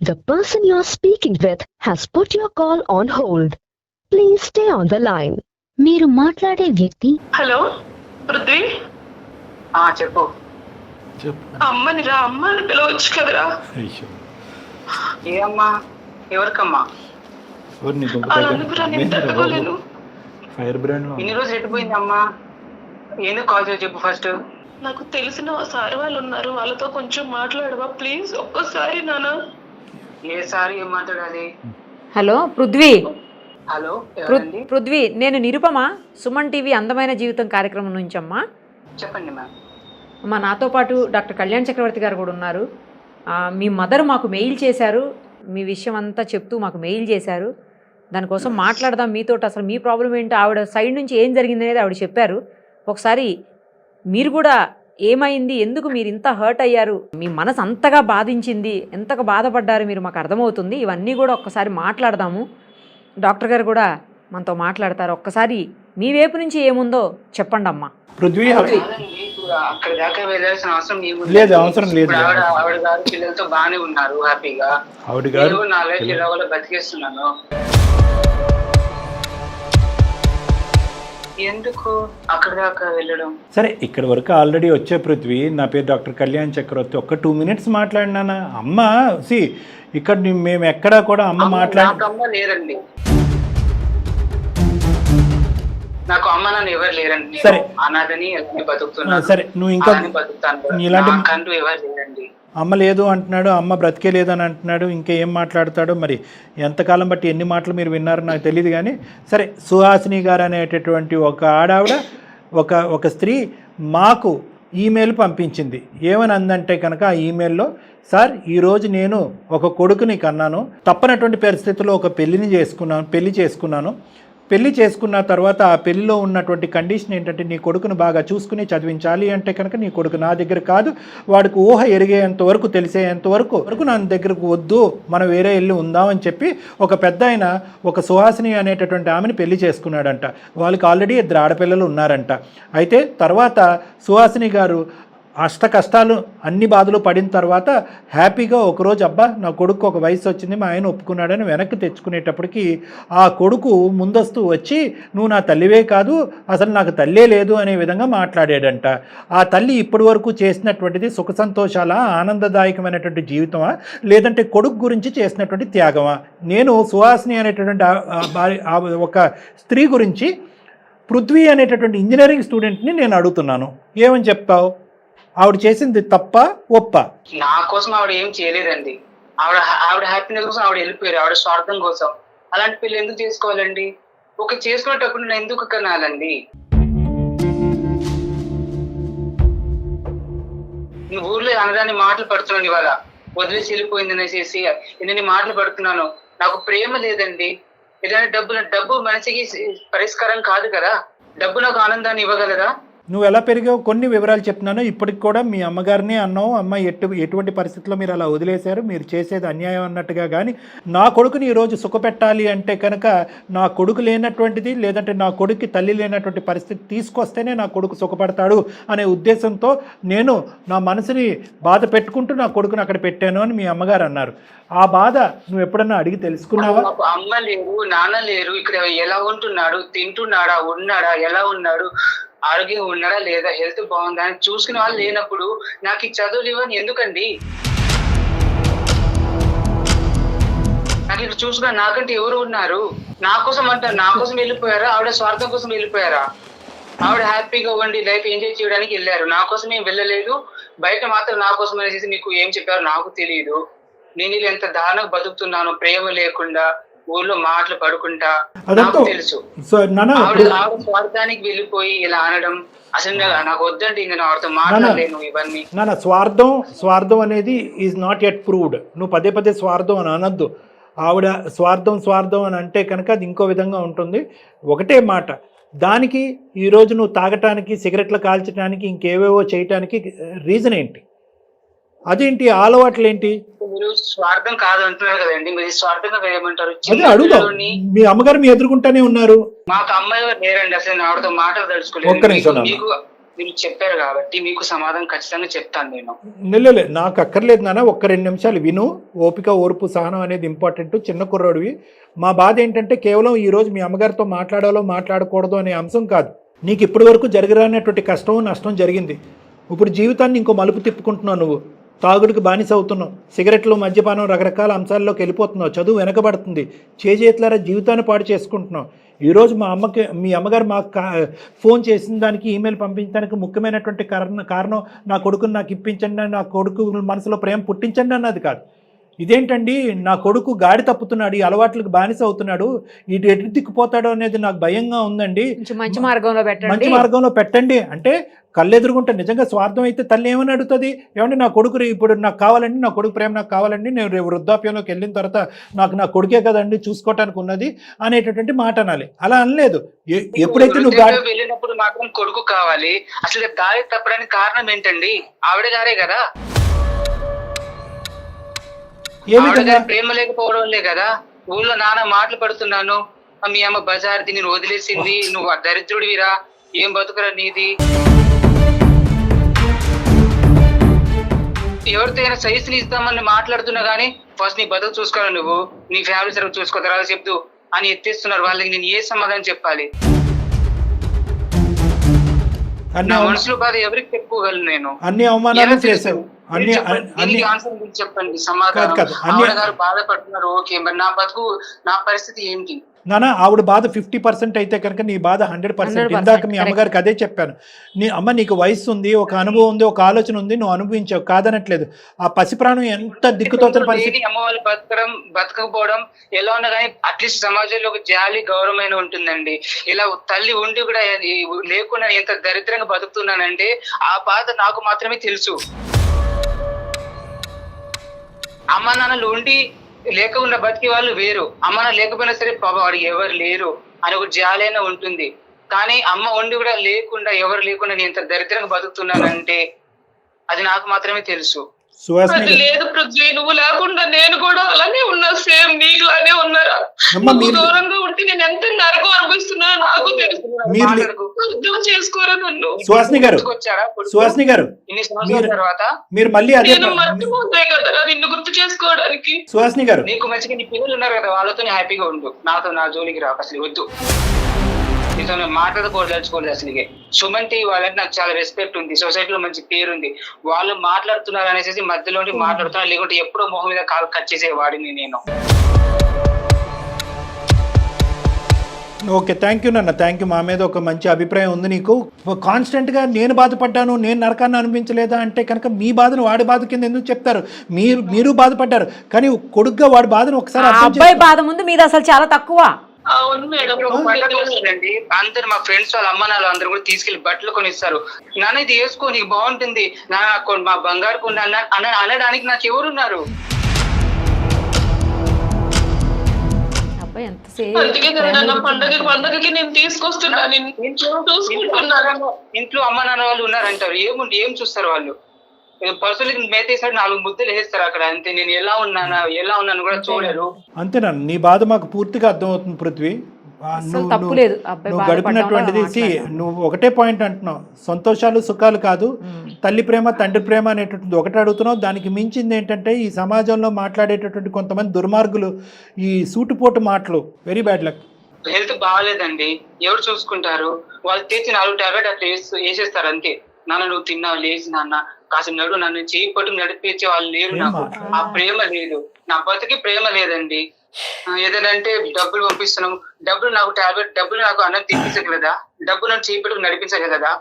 The person you are speaking with has put your call on hold. Please stay on the line. మీరు మాట్లాడే వ్యక్తి. హలో పృథ్వీ. చెప్పు. అమ్మని రా, అమ్మని పిలవచ్చు కదరా. ఏ అమ్మా? ఎవరికమ్మా? ఫైర్ బ్రాండ్ ఇన్ని రోజులు ఎట్టిపోయింది అమ్మా? ఎందుకు కాల్ చేసి చెప్పు ఫస్ట్. నాకు తెలిసిన సార్ వాళ్ళు ఉన్నారు, వాళ్ళతో కొంచెం మాట్లాడవా ప్లీజ్ ఒక్కసారి? నాన్న ఏ సారి ఏం మాట్లాడాలి? హలో పృథ్వీ. హలో పృథ్వీ, నేను నిరుపమ, సుమన్ టీవీ అందమైన జీవితం కార్యక్రమం నుంచి అమ్మా. చెప్పండి మ్యామ్. నాతో పాటు డాక్టర్ కళ్యాణ్ చక్రవర్తి గారు కూడా ఉన్నారు. మీ మదర్ మాకు మెయిల్ చేశారు, మీ విషయం అంతా చెప్తూ మాకు మెయిల్ చేశారు. దానికోసం మాట్లాడదాం మీతో. అసలు మీ ప్రాబ్లం ఏంటో, ఆవిడ సైడ్ నుంచి ఏం జరిగింది అనేది ఆవిడ చెప్పారు. ఒకసారి మీరు కూడా ఏమైంది, ఎందుకు మీరు ఇంత హర్ట్ అయ్యారు, మీ మనసు అంతగా బాధించింది, ఎంతగా బాధపడ్డారు మీరు, మాకు అర్థమవుతుంది. ఇవన్నీ కూడా ఒక్కసారి మాట్లాడదాము. డాక్టర్ గారు కూడా మనతో మాట్లాడతారు. ఒక్కసారి మీ వైపు నుంచి ఏముందో చెప్పండి అమ్మా. పృథ్వీ అక్కడ దాకా వెళ్ళాల్సిన అవసరం లేదు. అవసరం లేదు. ఆవిడ గారు పిల్లలతో బాగానే ఉన్నారు, హ్యాపీగా. ఆవిడ గారు నా లైఫ్ ఇలా కూడా బతికేస్తున్నాను. ఎందుకు అక్కడ దాకా వెళ్ళడం? సరే, ఇక్కడ వరకు ఆల్రెడీ వచ్చే పృథ్వీ. నా పేరు డాక్టర్ కళ్యాణ్ చక్రవర్తి. ఒక్క 2 minutes మాట్లాడినానా? అమ్మ ఇక్కడ మేము ఎక్కడా కూడా అమ్మ అమ్మ లేరండి, నాకు అమ్మ నాన్న ఎవరు లేరండి. సరే, అనాథని బతుకుతున్నాను. సరే, నువ్వు ఇంకా ఇలాంటి ఎవరు లేరండి. అమ్మ లేదు అంటున్నాడు, అమ్మ బ్రతికే లేదని అంటున్నాడు. ఇంకా ఏం మాట్లాడతాడో మరి. ఎంతకాలం బట్టి ఎన్ని మాటలు మీరు విన్నారో నాకు తెలియదు. కానీ సరే, సుహాసిని గారు అనేటటువంటి ఒక ఆడావిడ, ఒక స్త్రీ మాకు ఈమెయిల్ పంపించింది. ఏమని అందంటే కనుక ఆ ఈమెయిల్లో, సార్ ఈరోజు నేను ఒక కొడుకుని కన్నాను, తప్పనటువంటి పరిస్థితుల్లో ఒక పెళ్లి చేసుకున్నాను. పెళ్లి చేసుకున్న తర్వాత ఆ పెళ్లిలో ఉన్నటువంటి కండిషన్ ఏంటంటే, నీ కొడుకును బాగా చూసుకుని చదివించాలి. అంటే కనుక నీ కొడుకు నా దగ్గర కాదు, వాడికి ఊహ ఎరిగేంత వరకు, తెలిసేంత వరకు నా దగ్గరకు వద్దు, మనం వేరే వెళ్ళి ఉందామని చెప్పి ఒక పెద్ద ఆయన, ఒక సుహాసిని అనేటటువంటి ఆమెను పెళ్లి చేసుకున్నాడంట. వాళ్ళకి ఆల్రెడీ 2 ఆడపిల్లలు ఉన్నారంట. అయితే తర్వాత సుహాసిని గారు అష్ట కష్టాలు అన్ని బాధలు పడిన తర్వాత హ్యాపీగా ఒకరోజు అబ్బా నా కొడుకు ఒక వయసు వచ్చింది మా ఆయన ఒప్పుకున్నాడని వెనక్కి తెచ్చుకునేటప్పటికి ఆ కొడుకు ముందస్తు వచ్చి నువ్వు నా తల్లివే కాదు అసలు నాకు తల్లే లేదు అనే విధంగా మాట్లాడాడంట. ఆ తల్లి ఇప్పటి వరకు చేసినటువంటిది సుఖ సంతోషాల ఆనందదాయకమైనటువంటి జీవితమా లేదంటే కొడుకు గురించి చేసినటువంటి త్యాగమా? నేను సుహాసిని అనేటటువంటి ఒక స్త్రీ గురించి పృథ్వీ అనేటటువంటి ఇంజనీరింగ్ స్టూడెంట్ని నేను అడుగుతున్నాను, ఏమని చెప్తావు? ఆవిడ చేసింది తప్ప ఒప్ప? నా కోసం ఆవిడ ఏం చేయలేదండి. ఆవిడ హ్యాపీనెస్ కోసం ఆవిడ వెళ్ళిపోయారు, ఆవిడ స్వార్థం కోసం. అలాంటి పిల్లలు ఎందుకు చేసుకోవాలండి? ఒక చేసుకునేటప్పుడు నేను ఎందుకు కనాలండి? ఊర్లో అనదాన్ని మాటలు పడుతున్నాను, ఇవాళ వదిలేసి వెళ్ళిపోయింది అనేసి ఎన్ని మాటలు పడుతున్నాను. నాకు ప్రేమ లేదండి. ఏదైనా డబ్బు మనిషికి పరిష్కారం కాదు కదా. డబ్బు నాకు ఆనందాన్ని ఇవ్వగలదా? నువ్వు ఎలా పెరిగావు కొన్ని వివరాలు చెప్తున్నాను. ఇప్పటికి కూడా మీ అమ్మగారిని అన్నావు, అమ్మ ఎటువంటి పరిస్థితుల్లో మీరు అలా వదిలేశారు, మీరు చేసేది అన్యాయం అన్నట్టుగా. కానీ నా కొడుకుని ఈరోజు సుఖపెట్టాలి అంటే కనుక నా కొడుకు లేనటువంటిది లేదంటే నా కొడుక్కి తల్లి లేనటువంటి పరిస్థితి తీసుకొస్తేనే నా కొడుకు సుఖపడతాడు అనే ఉద్దేశంతో నేను నా మనసుని బాధ పెట్టుకుంటూ నా కొడుకుని అక్కడ పెట్టాను అని మీ అమ్మగారు అన్నారు. ఆ బాధ నువ్వు ఎప్పుడన్నా అడిగి తెలుసుకున్నావా? అమ్మ లేరు, నాన్న లేరు, ఇక్కడ ఎలా ఉంటున్నాడు, తింటున్నాడా, ఉన్నాడా, ఎలా ఉన్నాడు, ఆరోగ్యంగా ఉన్నాడా లేదా, హెల్త్ బాగుందా అని చూసుకునే వాళ్ళు లేనప్పుడు నాకు ఈ చదువులు ఇవ్వని ఎందుకండి? నాకు ఇక్కడ చూసుకున్న నాకంటే ఎవరు ఉన్నారు? నా కోసం అంటారు, నా కోసం వెళ్ళిపోయారా? ఆవిడ స్వార్థం కోసం వెళ్ళిపోయారా? ఆవిడ హ్యాపీగా ఉండి లైఫ్ ఎంజాయ్ చేయడానికి వెళ్ళారు, నా కోసం ఏం వెళ్ళలేదు. బయట మాత్రం నా కోసం అనేసి మీకు ఏం చెప్పారు నాకు తెలియదు. నేను ఎంత దారుణంగా బతుకుతున్నాను, ప్రేమ లేకుండా, ఊర్లో మాటలు పడుకుంటా, నాకు తెలుసు. ఆవిడ స్వార్థానికి వెళ్ళిపోయి ఇలా అనడం అసలు నాకు వద్దండి. ఇంకా ఆవిడతో మాట్లాడలేను ఇవన్నీ. స్వార్థం అనేది ఈజ్ నాట్ ఎట్ ప్రూవ్డ్. నువ్వు పదే పదే స్వార్థం అని అనొద్దు. ఆవిడ స్వార్థం అని అంటే కనుక అది ఇంకో విధంగా ఉంటుంది. ఒకటే మాట, దానికి ఈరోజు నువ్వు తాగటానికి, సిగరెట్లు కాల్చడానికి, ఇంకేవేవో చేయటానికి రీజన్ ఏంటి? అదేంటి అలవాట్లు ఏంటి? మీరు స్వార్థం కాదు అంటున్నారు కదండి, మీరు స్వార్థంగా వేయమంటారు. మీ అమ్మగారు మీ ఎదుర్కొంటానే ఉన్నారు. మాకు అమ్మాయి లేరండి, అసలు ఆవిడతో మాటలు తలుచుకోలేదు. మీకు మీరు చెప్పారు కాబట్టి మీకు సమాధానం ఖచ్చితంగా చెప్తాను నేను. నాకు అక్కర్లేదు నాన్న, ఒక్క 2 నిమిషాలు విను. ఓపిక, ఓర్పు, సహనం అనేది ఇంపార్టెంట్. చిన్న కుర్రాడివి. మా బాధ ఏంటంటే కేవలం ఈరోజు మీ అమ్మగారితో మాట్లాడాలో మాట్లాడకూడదు అనే అంశం కాదు. నీకు ఇప్పటి వరకు జరగరానటువంటి కష్టం, నష్టం జరిగింది. ఇప్పుడు జీవితాన్ని ఇంకో మలుపు తిప్పుకుంటున్నావు. నువ్వు తాగుడికి బానిస అవుతున్నావు, సిగరెట్లు, మద్యపానం, రకరకాల అంశాల్లోకి వెళ్ళిపోతున్నావు, చదువు వెనకబడుతుంది, చేతులారా జీవితాన్ని పాడు చేసుకుంటున్నావు. ఈరోజు మీ అమ్మగారు మాకు ఫోన్ చేసిన దానికి, ఈమెయిల్ పంపించడానికి ముఖ్యమైనటువంటి కారణం నా కొడుకుని నాకు ఇప్పించండి, నా కొడుకు మనసులో ప్రేమ పుట్టించండి అన్నది కాదు. ఇదేంటండి, నా కొడుకు గాడి తప్పుతున్నాడు, ఈ అలవాట్లకు బానిస అవుతున్నాడు, ఇటు ఎటు దిక్కుపోతాడు అనేది నాకు భయంగా ఉందండి, మంచి మార్గంలో పెట్టండి అంటే కళ్ళెదురుగుంటే. నిజంగా స్వార్థం అయితే తల్లి ఏమని అడుగుతుంది? ఏమంటే నా కొడుకు ఇప్పుడు నాకు కావాలండి, నా కొడుకు ప్రేమ నాకు కావాలండి, నేను రేపు వృద్ధాప్యంలోకి వెళ్ళిన తర్వాత నాకు నా కొడుకే కదండి చూసుకోవటానికి ఉన్నది అనేటటువంటి మాట అనాలి. అలా అనలేదు. ఎప్పుడైతే నువ్వు వెళ్ళినప్పుడు మాత్రం కొడుకు కావాలి, అసలు దారి తప్పడానికి కారణం ఏంటండి? ఆవిడ గారే కదా. ప్రేమ లేకపోవడం కదా. ఊళ్ళో నాన్న మాటలు పడుతున్నాను, మీ అమ్మ బజార్ది నేను వదిలేసింది, నువ్వు దరిద్రుడివిరా, ఏం బతుకురా నీది. ఎవరితో అయినా సైజుని ఇస్తామని మాట్లాడుతున్నా గానీ ఫస్ట్ నీ బతుకు చూసుకోవాలి, నువ్వు నీ ఫ్యామిలీ సర్వ్ చూసుకో, తర్వాత చెప్తూ అని ఎత్తిస్తున్నారు. వాళ్ళకి నేను ఏ సమాధానం చెప్పాలి? నా మనసులో బాధ ఎవరికి చెప్పుకోగలను నేను? అన్ని అవమానాలు చేశావు. చెప్పండి సమాధానం. ఆవిడ గారు బాధపడుతున్నారు, ఓకే, మరి నా బతుకు, నా పరిస్థితి ఏంటి? నానా ఆవిడ బాధ 50% అయితే కనుక నీ బాధ 100%. ఇందాక మీ అమ్మగారికి అదే చెప్పాను. నీకు వయసు ఉంది, ఒక అనుభవం ఉంది, ఒక ఆలోచన ఉంది, నువ్వు అనుభవించావు, కాదనట్లేదు. ఆ పసిప్రాణం ఎంత దిక్కుతోచని పరిస్థితి. అమ్మ వాళ్ళు బతకపోవడం ఎలా ఉన్నా కానీ అట్లీస్ట్ సమాజంలో ఒక జాలి, గౌరవమైన ఉంటుందండి. ఇలా తల్లి ఉండి కూడా లేకుండా ఎంత దరిద్రంగా బతుకుతున్నానంటే ఆ బాధ నాకు మాత్రమే తెలుసు. అమ్మ నాన్నలు ఉండి లేకుండా బతికే వాళ్ళు వేరు, అమ్మ నాన్న లేకపోయినా సరే పాప వాడికి ఎవరు లేరు అని ఒక జాలైనా ఉంటుంది. కానీ అమ్మ ఉండి కూడా లేకుండా, ఎవరు లేకుండా నేను ఇంత దరిద్రంగా బతుకుతున్నానంటే అది నాకు మాత్రమే తెలుసు. సుహాసిని అది లేదు పృథ్వీ, నువ్వు లేకుండా నేను కూడా అలానే ఉన్నా, సేమ్ నీకులానే ఉన్నారా. అమ్మ, నువ్వు మీరు- దూరంగా ఉంటే నేను ఎంత నరకం అనుభవిస్తున్నా నాకు తెలుసు. మీరు అర్థం చేసుకోరా నన్ను. సుహాసిని గారు, వచ్చారా కొడుకు? సుహాసిని గారు, ఇన్ని సంవత్సరాల తర్వాత మీరు మళ్ళీ అదే నేను మర్చిపోతాయి కదా నిన్ను గుర్తు చేసుకోవడానికి. సుహాసిని గారు, నీకు మంచిగా నీ పిల్లలు ఉన్నారు కదా, వాళ్ళతో హ్యాపీగా ఉండు. నాతో నా జోలికి రాక అసలు వద్దు. నీతో నేను మాట్లాడుకోదలుచుకోలేదు అసలుగే. సుమంతి వాళ్ళంటే నాకు చాలా రెస్పెక్ట్ ఉంది, సొసైటీలో మంచి పేరు ఉంది. వాళ్ళు మాట్లాడుతున్నారు అనేసి మధ్యలో మాట్లాడుతున్నారు, లేకుంటే ఎప్పుడో మొహం మీద కాలు కట్ చేసేవాడిని నేను. ఓకే, థ్యాంక్ యూ నాన్న, థ్యాంక్ యూ. మా మీద ఒక మంచి అభిప్రాయం ఉంది నీకు. కాన్స్టెంట్గా నేను బాధపడ్డాను, నేను నరకాన్ని అనిపించలేదా అంటే కనుక మీ బాధను వాడి బాధ కింద ఎందుకు చెప్తారు? మీరు బాధపడ్డారు, కానీ కొడుగ్గా వాడి బాధను ఒకసారి ఆ అర్థం అబ్బాయి బాధ ముందు మీది అసలు చాలా తక్కువ. అవును మేడం. ఒక పండగ వస్తుందండి, అందరు మా ఫ్రెండ్స్ వాళ్ళ అమ్మ నాన్న అందరూ కూడా తీసుకెళ్లి బట్టలు కొనిస్తారు. నాన్న ఇది వేసుకో నీకు బాగుంటుంది, మా బంగారు కొండ అనడానికి నాకు ఎవరున్నారు? అబ్బాయి అందుకే కదా నా పండగకి నేను తీసుకొస్తున్నా, చూసుకుంటున్నాను. ఇంట్లో అమ్మ నాన్న వాళ్ళు ఉన్నారంటారు, ఏం చూస్తారు వాళ్ళు? పర్సనల్ మేతేసాడు 4 ముద్దలు వేస్తారు అక్కడ, అంతే. నేను ఎలా ఉన్నాను కూడా చూడరు. అంతేనా? నీ బాధ మాకు పూర్తిగా అర్థమవుతుంది పృథ్వీ. తప్పు లేదు అబ్బాయి నువ్వు గడిపినటువంటిది నువ్వు ఒకటే పాయింట్ అంటున్నావు, సంతోషాలు సుఖాలు కాదు, తల్లి ప్రేమ తండ్రి ప్రేమ అనేటటువంటి ఒకటే అడుగుతున్నావు. దానికి మించింది ఏంటంటే ఈ సమాజంలో మాట్లాడేటటువంటి కొంతమంది దుర్మార్గులు, ఈ సూటుపోటు మాటలు, వెరీ బ్యాడ్ లక్. హెల్త్ బాగాలేదండి, ఎవరు చూసుకుంటారు? వాళ్ళు తెచ్చి 4 టాబ్లెట్ అట్లా వేసేస్తారు అంతే. నాన్న నువ్వు తిన్నావు, లేచి నాన్న కాస్త నడు, నన్ను చేయి పట్టు నడిపించే వాళ్ళు లేరు నాకు. ఆ ప్రేమ లేదు, నా బతికి ప్రేమ లేదండి. ఏదంటే డబ్బులు పంపిస్తున్నాం, డబ్బులు నాకు టాబ్లెట్, డబ్బులు నాకు అన్నం తినిపించగలదా? డబ్బులు నన్ను చేయి పట్టుకు నడిపించగలదా?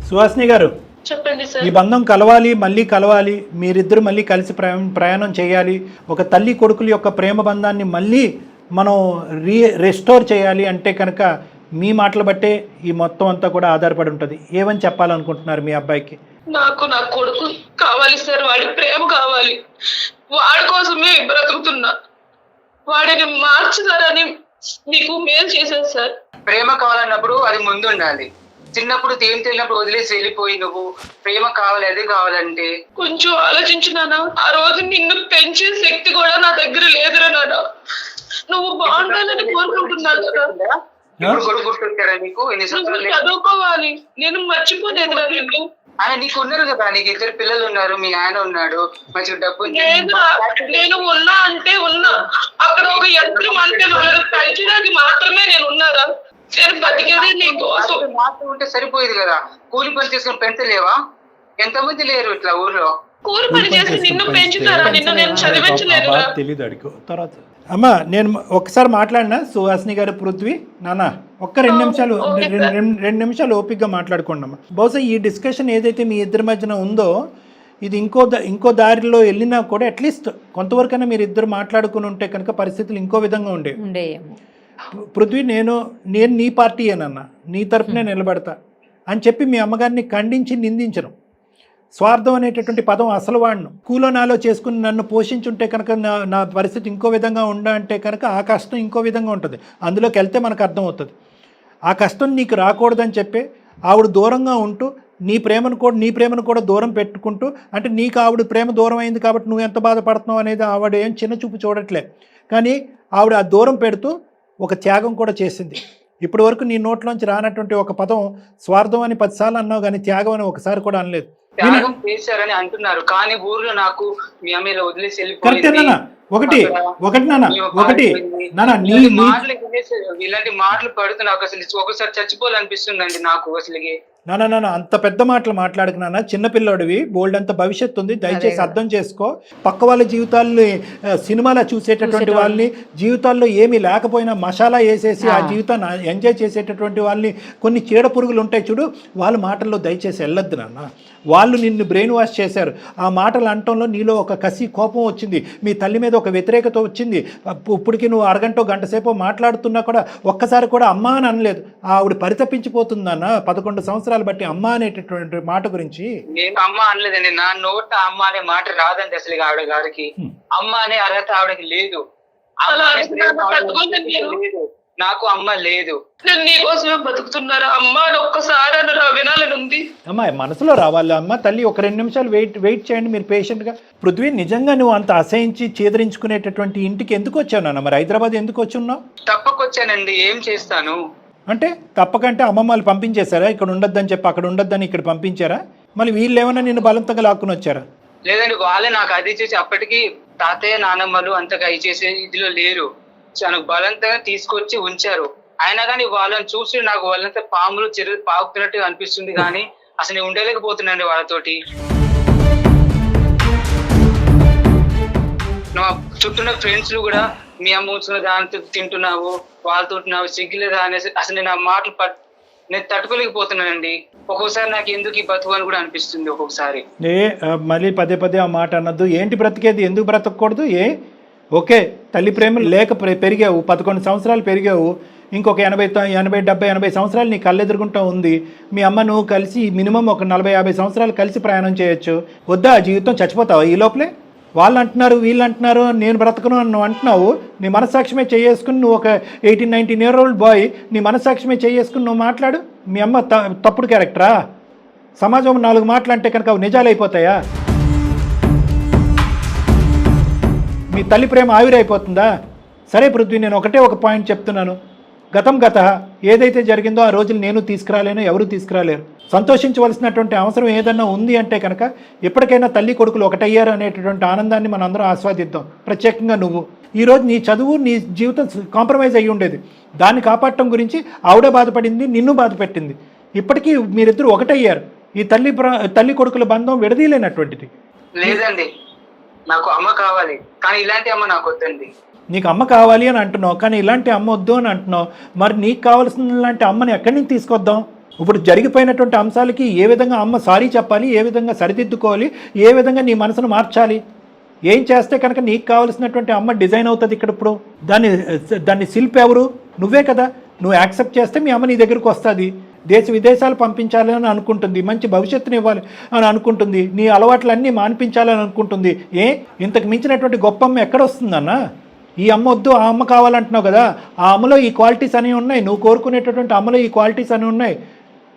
సుహాసిని గారు, చెప్పండి సార్. ఈ బంధం కలవాలి, మళ్ళీ కలవాలి, మీరిద్దరు మళ్ళీ కలిసి ప్రయాణం చేయాలి. ఒక తల్లి కొడుకుల యొక్క ప్రేమ బంధాన్ని మళ్ళీ మనం రెస్టోర్ చేయాలి అంటే కనుక మీ మాటలు బట్టే ఈ మొత్తం అంతా కూడా ఆధారపడి ఉంటుంది. ఏమని చెప్పాలనుకుంటున్నారు మీ అబ్బాయికి? నాకు నా కొడుకు కావాలి సార్, వాడి ప్రేమ కావాలి. వాడి కోసమే బ్రతుకుతున్నా, వాడిని మార్చుతారని మీకు మేలు చేశాను సార్. ప్రేమ కావాలన్నప్పుడు అది ముందు ఉండాలి. చిన్నప్పుడు ఏం తెలియనప్పుడు వదిలేసి వెళ్ళిపోయి నువ్వు ప్రేమ కావాలి అదే కావాలంటే కొంచెం ఆలోచించున్నానా. ఆ రోజు నిన్ను పెంచే శక్తి కూడా నా దగ్గర లేదురా నాన్న. నువ్వు బాగుండాలని కోరుకుంటున్నాను కదా. ఇప్పుడు కొడుకు గుర్తొచ్చారా నీకు? ఎన్ని సంవత్సరాలు చదువుకోవాలి, నేను మర్చిపోలేదురా నిన్ను. ఆయన నీకు ఉన్నారు కదా, నీకు 2 పిల్లలు ఉన్నారు, మీ ఆయన ఉన్నాడు, మంచిగా డబ్బు ఉంది. నేను ఉన్నా అంటే ఉన్నా, అక్కడ ఒక యంత్రం అంటే వాళ్ళు పెంచడానికి మాత్రమే నేను ఉన్నారా? నేను బతికేదే నీకోసం. మాత్రం ఉంటే సరిపోయేది కదా, కూలి పని చేసుకుని పెంచలేవా? ఎంతమంది లేరు ఇట్లా ఊర్లో? కూలి పని చేసి నిన్ను పెంచుతారా? నిన్ను నేను చదివించలేదు. తెలీదు అడిగో తర్వాత. అమ్మా, నేను ఒక్కసారి మాట్లాడినా సుహాసిని గారు, పృథ్వీ నాన్న ఒక్క 2 నిమిషాలు 2 నిమిషాలు ఓపికగా మాట్లాడుకోండి అమ్మా. బహుశా ఈ డిస్కషన్ ఏదైతే మీ ఇద్దరి మధ్యన ఉందో ఇది ఇంకో దారిలో వెళ్ళినా కూడా అట్లీస్ట్ కొంతవరకైనా మీరు ఇద్దరు మాట్లాడుకుని ఉంటే కనుక పరిస్థితులు ఇంకో విధంగా ఉండేవి. పృథ్వీ, నేను నీ పార్టీయేనన్నా, నీ తరపునే నిలబడతా అని చెప్పి మీ అమ్మగారిని ఖండించి నిందించను. స్వార్థం అనేటటువంటి పదం అసలు వాడిను. కూలో నాలో చేసుకుని నన్ను పోషించుంటే కనుక నా పరిస్థితి ఇంకో విధంగా అంటే కనుక ఆ కష్టం ఇంకో విధంగా ఉంటుంది. అందులోకి వెళ్తే మనకు అర్థమవుతుంది. ఆ కష్టం నీకు రాకూడదని చెప్పి ఆవిడ దూరంగా ఉంటూ నీ ప్రేమను కూడా దూరం పెట్టుకుంటూ, అంటే నీకు ఆవిడ ప్రేమ దూరం అయింది కాబట్టి నువ్వు ఎంత బాధపడుతున్నావు అనేది ఆవిడ ఏం చిన్న చూపు చూడట్లే. కానీ ఆవిడ ఆ దూరం పెడుతూ ఒక త్యాగం కూడా చేసింది. ఇప్పటి వరకు నీ నోట్లోంచి రానటువంటి ఒక పదం స్వార్థం అని 10 సార్లు అన్నావు, కానీ త్యాగం అని ఒకసారి కూడా అనలేదు. త్యాగం చేశారని అంటున్నారు, కానీ ఊర్లో నాకు మీ అమ్మ వదిలేసి కరెక్టే నాన్న. ఒకటి నాన్న, ఇలాంటి మాటలు పడుతూ నాకు అసలు ఒకసారి చచ్చిపోవాలనిపిస్తుందండి నాకు అసలుకి. నాన్న అంత పెద్ద మాటలు మాట్లాడకు నాన్న, చిన్నపిల్లాడివి, బోల్డ్ అంత భవిష్యత్తు ఉంది, దయచేసి అర్థం చేసుకో. పక్క వాళ్ళ జీవితాల్ని సినిమాలో చూసేటటువంటి వాళ్ళని, జీవితాల్లో ఏమీ లేకపోయినా మసాలా వేసేసి ఆ జీవితాన్ని ఎంజాయ్ చేసేటటువంటి వాళ్ళని, కొన్ని చీడ పురుగులు ఉంటాయి చూడు, వాళ్ళ మాటల్లో దయచేసి వెళ్ళొద్దు నాన్న. వాళ్ళు నిన్ను బ్రెయిన్ వాష్ చేశారు. ఆ మాటలు అంటంలో నీలో ఒక కసి, కోపం వచ్చింది, మీ తల్లి మీద ఒక వ్యతిరేకత వచ్చింది. ఇప్పటికి నువ్వు అరగంట గంట సేపు మాట్లాడుతున్నా కూడా ఒక్కసారి కూడా అమ్మ అని అనలేదు. ఆవిడ పరితపించిపోతుందన్న 11 సంవత్సరాలు బట్టి అమ్మ అనేటటువంటి మాట గురించి. నేను అమ్మ అనలేదండి, నా నోట అమ్మ అనే మాట రాదండి అసలు ఆవిడ గారికి. అమ్మ అనే అర్హత ఆవిడకి లేదు. నాకు అమ్మ లేదు. నేను నీకోసమే బతుకుతున్నారా అమ్మా అని ఒక్కసారి అన్న వినాలని ఉంది. అమ్మా మనసులో రావాలి. అమ్మ తల్లి ఒక 2 నిమిషాలు వెయిట్ చేయండి మీరు పేషెంట్గా. పృథ్వీ, నిజంగా నువ్వు అంత అసహించి చేదరించుకునేటటువంటి ఇంటికి ఎందుకు వచ్చావు నాన్న? మరి హైదరాబాద్ ఎందుకు వచ్చున్నావు? తప్పకొచ్చానండి, ఏం చేస్తాను. అంటే తప్పకంటే అమ్మమ్మ వాళ్ళు పంపించేశారా? ఇక్కడ ఉండొద్దని చెప్పి అక్కడ ఉండొద్దని ఇక్కడ పంపించారా? మళ్ళీ వీళ్ళు ఏమైనా నిన్ను బలంతంగా లాక్కుని వచ్చారా? లేదండి, వాళ్ళే నాకు అది చేసి అప్పటికి తాతయ్య నానమ్మలు అంతగా చేసే ఇదిలో లేరు. నాకు బలంతంగా తీసుకొచ్చి ఉంచారు. అయినా కానీ వాళ్ళని చూసి నాకు వాళ్ళంతా పాములు చెరువు పాకుతున్నట్టు అనిపిస్తుంది, కానీ అసలు నేను ఉండలేకపోతున్నాండి వాళ్ళతోటి. నా చుట్టూ ఫ్రెండ్స్ కూడా మీ అమ్మ ఉంచుకున్న దానితో తింటున్నావు, వాళ్ళతో సిగ్గులేదా అనేసి అసలు నేను ఆ మాటలు నేను తట్టుకోలేకపోతున్నానండి. ఒక్కొక్కసారి నాకు ఎందుకు ఈ బతుకు అని కూడా అనిపిస్తుంది ఒక్కొక్కసారి. మళ్ళీ పదే ఆ మాట అన్నద్దు. ఏంటి బ్రతికేది? ఎందుకు బ్రతకూడదు? ఓకే, తల్లి ప్రేమ లేక పెరిగావు, 11 సంవత్సరాలు పెరిగావు, ఇంకొక 80 సంవత్సరాలు నీ కళ్ళెదురుగుంటూ ఉంది. మీ అమ్మ నువ్వు కలిసి మినిమం ఒక 40-50 సంవత్సరాలు కలిసి ప్రయాణం చేయొచ్చు. వద్దా ఆ జీవితం? చచ్చిపోతావా ఈ లోపలే? వాళ్ళు అంటున్నారు, వీళ్ళు అంటున్నారు, నేను బ్రతకను అని నువ్వు అంటున్నావు. నీ మనస్సాక్షిమే చేసుకుని నువ్వు ఒక 18-19 year old బాయ్, నీ మనస్సాక్షిమే చేసుకుని నువ్వు మాట్లాడు. మీ అమ్మ తప్పుడు క్యారెక్టరా? సమాజం 4 మాటలు అంటే కనుక అవి నిజాలు అయిపోతాయా? మీ తల్లి ప్రేమ ఆవిరైపోతుందా? సరే పృథ్వీ, నేను ఒక పాయింట్ చెప్తున్నాను. గతం ఏదైతే జరిగిందో ఆ రోజులు నేను తీసుకురాలేను, ఎవరు తీసుకురాలేరు. సంతోషించవలసినటువంటి అవసరం ఏదన్నా ఉంది అంటే కనుక ఎప్పటికైనా తల్లి కొడుకులు ఒకటయ్యారు అనేటటువంటి ఆనందాన్ని మనం అందరం ఆస్వాదిద్దాం. ప్రత్యేకంగా నువ్వు ఈరోజు నీ చదువు, నీ జీవితం కాంప్రమైజ్ అయ్యి ఉండేది. దాన్ని కాపాడటం గురించి ఆవిడ బాధపడింది, నిన్ను బాధ పెట్టింది. ఇప్పటికీ మీరిద్దరు ఒకటయ్యారు. ఈ తల్లి కొడుకుల బంధం విడదీయలేనటువంటిది. లేదండి, నాకు అమ్మ కావాలి, కానీ ఇలాంటి అమ్మ నాకు వద్దండి. నీకు అమ్మ కావాలి అని అంటున్నావు, కానీ ఇలాంటి అమ్మ వద్దు అని అంటున్నావు. మరి నీకు కావాల్సిన లాంటి అమ్మని ఎక్కడి నుంచి తీసుకొద్దాం? ఇప్పుడు జరిగిపోయినటువంటి అంశాలకి ఏ విధంగా అమ్మ సారీ చెప్పాలి, ఏ విధంగా సరిదిద్దుకోవాలి, ఏ విధంగా నీ మనసును మార్చాలి, ఏం చేస్తే కనుక నీకు కావాల్సినటువంటి అమ్మ డిజైన్ అవుతుంది ఇక్కడ. ఇప్పుడు దాన్ని శిల్పి ఎవరు? నువ్వే కదా. నువ్వు యాక్సెప్ట్ చేస్తే మీ అమ్మ నీ దగ్గరకు వస్తుంది. దేశ విదేశాలు పంపించాలని అనుకుంటుంది, మంచి భవిష్యత్తుని ఇవ్వాలి అని అనుకుంటుంది, నీ అలవాట్లన్నీ మాన్పించాలని అనుకుంటుంది. ఇంతకు మించినటువంటి గొప్ప అమ్మ ఎక్కడ వస్తుందన్న? ఈ అమ్మ వద్దు, ఆ అమ్మ కావాలంటున్నావు కదా. ఆ అమ్మలో ఈ క్వాలిటీస్ అనేవి ఉన్నాయి, నువ్వు కోరుకునేటటువంటి అమ్మలో ఈ క్వాలిటీస్ అనేవి ఉన్నాయి.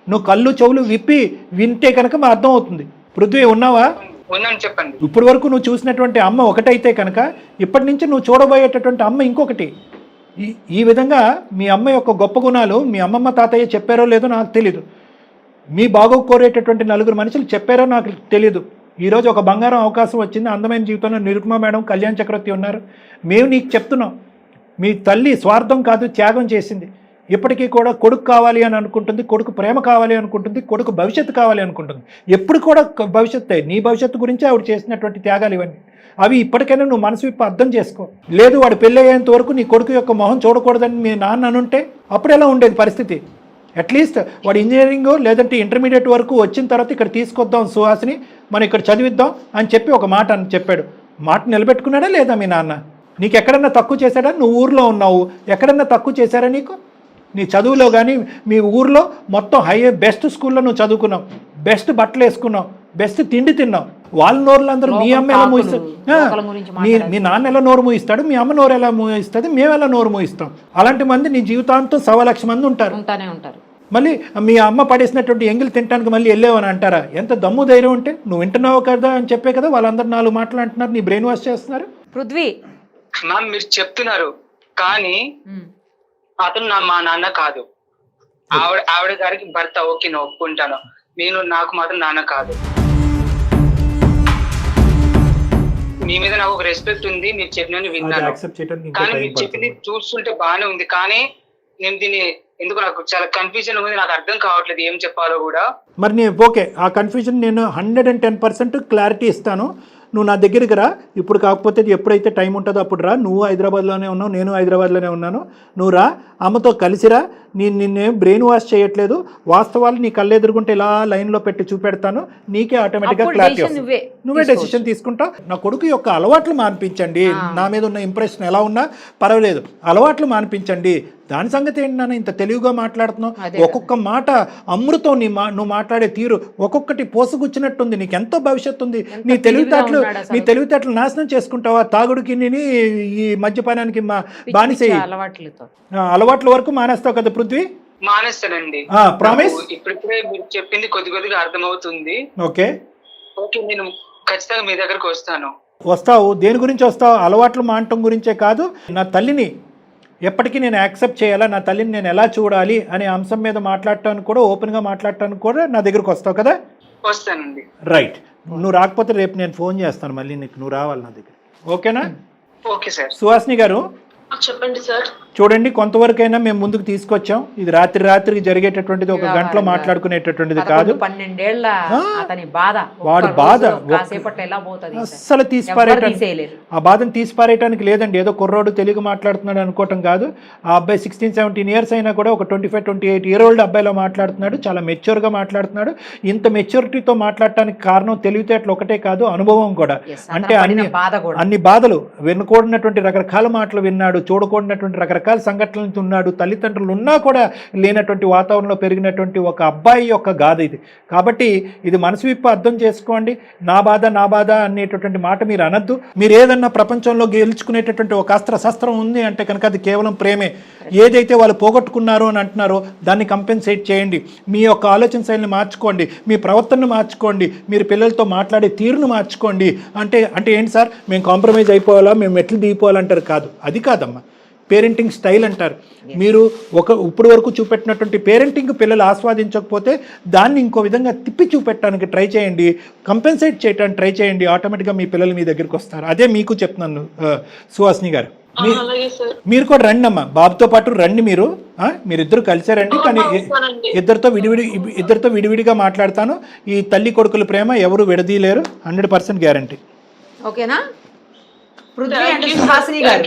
నువ్వు కళ్ళు చెవులు విప్పి వింటే కనుక మా అర్థం అవుతుంది. పృథ్వీ, ఉన్నావా? చెప్పండి. ఇప్పటి వరకు నువ్వు చూసినటువంటి అమ్మ ఒకటైతే కనుక ఇప్పటి నుంచి నువ్వు చూడబోయేటటువంటి అమ్మ ఇంకొకటి. ఈ విధంగా మీ అమ్మ యొక్క గొప్ప గుణాలు మీ అమ్మమ్మ తాతయ్య చెప్పారో లేదో నాకు తెలీదు. మీ బాగోగు కోరేటటువంటి 4 మనుషులు చెప్పారో నాకు తెలీదు. ఈరోజు ఒక బంగారం అవకాశం వచ్చింది. అందమైన జీవితంలో నిరుపమ మేడం, కళ్యాణ్ చక్రవర్తి ఉన్నారు. మేము నీకు చెప్తున్నాం, మీ తల్లి స్వార్థం కాదు, త్యాగం చేసింది. ఇప్పటికీ కూడా కొడుకు కావాలి అని అనుకుంటుంది, కొడుకు ప్రేమ కావాలి అనుకుంటుంది, కొడుకు భవిష్యత్తు కావాలి అనుకుంటుంది. ఎప్పుడు కూడా భవిష్యత్తే, నీ భవిష్యత్తు గురించి ఆవిడ చేసినటువంటి త్యాగాలు ఇవన్నీ. అవి ఇప్పటికైనా నువ్వు మనసు విప్పి అర్థం చేసుకో. లేదు వాడు పెళ్ళి అయ్యేంత వరకు నీ కొడుకు యొక్క మొహం చూడకూడదని మీ నాన్న అనుంటే అప్పుడు ఎలా ఉండేది పరిస్థితి? అట్లీస్ట్ వాడు ఇంజనీరింగ్ లేదంటే ఇంటర్మీడియట్ వరకు వచ్చిన తర్వాత ఇక్కడ తీసుకొద్దాం సుహాసిని, మనం ఇక్కడ చదివిద్దాం అని చెప్పి ఒక మాట అని చెప్పాడు. మాట నిలబెట్టుకున్నాడా లేదా మీ నాన్న? నీకు ఎక్కడన్నా తక్కువ చేశాడా? నువ్వు ఊర్లో ఉన్నావు, ఎక్కడన్నా తక్కువ చేశారా నీకు? నీ చదువులో కానీ మీ ఊర్లో మొత్తం బెస్ట్ స్కూల్లో నువ్వు చదువుకున్నావు, బెస్ట్ బట్టలు వేసుకున్నావు, బెస్ట్ తిండి తిన్నావు. వాళ్ళ నోరులు అందరూ మీ అమ్మ ఎలా మూయిస్తాడు, మీ నాన్న ఎలా నోరు మూయిస్తాడు, మీ అమ్మ నోరు ఎలా మూయిస్తుంది, మేము ఎలా నోరు మూయిస్తాం. అలాంటి మంది నీ జీవితాంతం 1,00,000 మంది ఉంటారు. మళ్ళీ మీ అమ్మ పడేసినటువంటి ఎంగిల్ తినడానికి మళ్ళీ వెళ్ళావని అంటారా? ఎంత దమ్ము ధైర్యం ఉంటే నువ్వు వింటున్నావు కదా అని చెప్పే కదా వాళ్ళందరూ 4 మాటలు అంటున్నారు, నీ బ్రెయిన్ వాష్ చేస్తున్నారు. పృథ్వీ, మీరు చెప్తున్నారు, కానీ అతను మా నాన్న కాదు. ఆవిడ గారికి భర్త, ఓకే నేను ఒప్పుకుంటాను. నాకు మాత్రం నాన్న కాదు. మీ మీద నాకు ఒక రెస్పెక్ట్ ఉంది, మీరు చెప్పిన విన్నాను, కానీ మీరు చెప్పింది చూస్తుంటే బాగానే ఉంది. కానీ నేను దీన్ని ఎందుకు నాకు చాలా కన్ఫ్యూజన్ ఉంది, నాకు అర్థం కావట్లేదు ఏం చెప్పాలో కూడా. మరి నేను ఓకే, ఆ కన్ఫ్యూజన్ నేను 110% క్లారిటీ ఇస్తాను. నువ్వు నా దగ్గరికి రా ఇప్పుడు, కాకపోతే ఎప్పుడైతే టైం ఉంటుందో అప్పుడు రా. నువ్వు హైదరాబాద్లోనే ఉన్నావు, నేను హైదరాబాద్లోనే ఉన్నాను. నువ్వు రా, అమ్మతో కలిసిరా. నిన్నేం బ్రెయిన్ వాష్ చేయట్లేదు, వాస్తవాలు నీ కళ్ళు ఎదురుగుంటే ఇలా లైన్లో పెట్టి చూపెడతాను, నీకే ఆటోమేటిక్గా క్లారిటీ వస్తుంది. నువ్వే డెసిషన్ తీసుకుంటావు. నా కొడుకు యొక్క అలవాట్లు మాన్పించండి. నా మీద ఉన్న ఇంప్రెషన్ ఎలా ఉన్నా పర్వాలేదు, అలవాట్లు మాన్పించండి. దాని సంగతి ఏంటి నాన్న ఇంత తెలివిగా మాట్లాడుతున్నావు? అదే ఒక్కొక్క మాట అమృతం నువ్వు మాట్లాడే తీరు ఒక్కొక్కటి పోసుగుచ్చినట్టుంది. నీకు ఎంతో భవిష్యత్తు ఉంది. నీ తెలివితేటలు నాశనం చేసుకుంటావా? తాగుడికి ఈ మద్యపానానికి బానిస అలవాట్లతో అలవాట్ల వరకు మానేస్తావు కదా పృథ్వీ? మానేస్తానండి. ప్రామిస్? ఇప్పుడిప్పుడే మీరు చెప్పింది కొద్దిగా అర్థమవుతుంది. ఓకే ఓకే, నేను ఖచ్చితంగా మీ దగ్గరకు వస్తాను. వస్తావు. దేని గురించి వస్తావు? అలవాట్లు మానటం గురించే కాదు, నా తల్లిని ఎప్పటికీ నేను యాక్సెప్ట్ చేయాలా, నా తల్లిని నేను ఎలా చూడాలి అనే అంశం మీద మాట్లాడటానికి కూడా, ఓపెన్గా మాట్లాడటానికి కూడా నా దగ్గరకు వస్తావు కదా? వస్తానండి. రైట్. నువ్వు రాకపోతే రేపు నేను ఫోన్ చేస్తాను మళ్ళీ నీకు, నువ్వు రావాలి నా దగ్గర. ఓకేనా? Okay sir. సుహాసిని గారు చెప్పండి సార్. చూడండి, కొంతవరకైనా మేము ముందుకు తీసుకొచ్చాం. ఇది రాత్రికి జరిగేటటువంటిది, ఒక గంటలో మాట్లాడుకునేటటువంటిది కాదు. 12 ఏళ్ల అతని బాధ, వాడి బాధ కాసేపట్లో ఎలా పోతుంది అస్సలు తీసిపారేయటానికి, ఆ బాధను తీసిపారేయటానికి లేదండి. ఏదో కుర్రోడు తెలుగు మాట్లాడుతున్నాడు అనుకోవటం కాదు. ఆ అబ్బాయి 16-17 ఇయర్స్ అయినా కూడా ఒక 25-28 ఇయర్ ఓల్డ్ అబ్బాయిలో మాట్లాడుతున్నాడు. చాలా మెచ్యూర్గా మాట్లాడుతున్నాడు. ఇంత మెచ్యూరిటీతో మాట్లాడటానికి కారణం తెలివితేటలు ఒకటే కాదు, అనుభవం కూడా. అంటే అన్ని బాధలు వినకూడనటువంటి రకరకాల మాటలు విన్నాడు, చూడకూడనటువంటి రకరకాల సంఘటనలు ఉన్నాడు. తల్లిదండ్రులు ఉన్నా కూడా లేనటువంటి వాతావరణంలో పెరిగినటువంటి ఒక అబ్బాయి యొక్క గాథ ఇది. కాబట్టి ఇది మనసు విప్పి అర్థం చేసుకోండి. నా బాధ అనేటటువంటి మాట మీరు అనద్దు. మీరు ఏదన్నా ప్రపంచంలో గెలుచుకునేటటువంటి ఒక శస్త్రం ఉంది అంటే కనుక అది కేవలం ప్రేమే. ఏదైతే వాళ్ళు పోగొట్టుకున్నారో అని అంటున్నారో దాన్ని కంపెన్సేట్ చేయండి. మీ యొక్క ఆలోచన శైలిని మార్చుకోండి, మీ ప్రవర్తనను మార్చుకోండి, మీరు పిల్లలతో మాట్లాడే తీరును మార్చుకోండి. అంటే ఏంటి సార్, మేము కాంప్రమైజ్ అయిపోవాలా, మేము మెట్లు దిగిపోవాలంటారు? కాదు, అది కాదమ్మా. పేరెంటింగ్ స్టైల్ అంటారు. మీరు ఇప్పుడు వరకు చూపెట్టినటువంటి పేరెంటింగ్ పిల్లలు ఆస్వాదించకపోతే దాన్ని ఇంకో విధంగా తిప్పి చూపెట్టడానికి ట్రై చేయండి, కంపెన్సేట్ చేయడానికి ట్రై చేయండి. ఆటోమేటిక్గా మీ పిల్లలు మీ దగ్గరికి వస్తారు. అదే మీకు చెప్తున్నాను సుహాసిని గారు. మీరు కూడా రండి అమ్మా, బాబుతో పాటు రండి. మీరిద్దరు కలిసే రండి. కానీ ఇద్దరితో విడివిడిగా మాట్లాడతాను. ఈ తల్లి కొడుకుల ప్రేమ ఎవరు విడదీయలేరు, 100% గ్యారంటీ. ఓకేనా? Prithvi and Suhasini garu,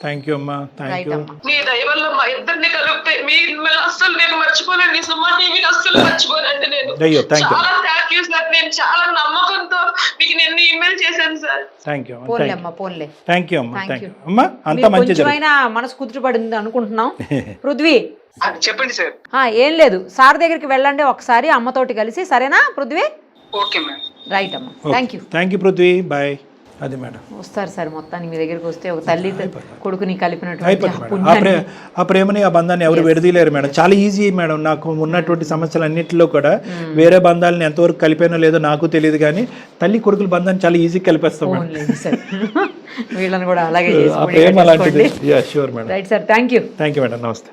thank you అమ్మా. Thank you. మీ దయ వల్ల మా ఇద్దరిని కలిపితే మిమ్మల్ని అస్సలు నేను మర్చిపోలేండి. సుమా టీవీని అస్సలు మర్చిపోలేండి నేను. చాలా థ్యాంక్ యూ సార్. నేను చాలా నమ్మకంతో మీకు నేను ఈమెయిల్ చేశాను సార్. Thank you. పోన్లే. థ్యాంక్ యూ అమ్మా. థ్యాంక్ యూ అమ్మా. అంత మంచిది. కొంచెమైనా మనసు కుదుటపడింది అనుకుంటున్నాం. పృథ్వీ చెప్పండి సార్. ఏం లేదు, సార్ దగ్గరికి వెళ్ళండి ఒకసారి అమ్మతోటి కలిసి, సరేనా పృథ్వీ? Okay madam. రైట్ అమ్మా. Thank you Prithvi. బాయ్. అది మేడం వస్తారు సార్. మొత్తానికి మీ దగ్గరికి వస్తే ఒక తల్లి కొడుకుని కలిపినటువంటి ఆ ప్రేమని, ఆ బంధాన్ని ఎవరు విడదీయలేరు మేడం. చాలా ఈజీ మేడం. నాకు ఉన్నటువంటి సమస్యలు అన్నింటిలో కూడా వేరే బంధాలను ఎంతవరకు కలిపానో లేదో నాకు తెలియదు, కానీ తల్లి కొడుకుల బంధాన్ని చాలా ఈజీగా కలిపేస్తాం. వీళ్ళని కూడా అలాగే ప్రేమ అలాంటిది. Sure madam. Right sir. Thank you madam. నమస్తే.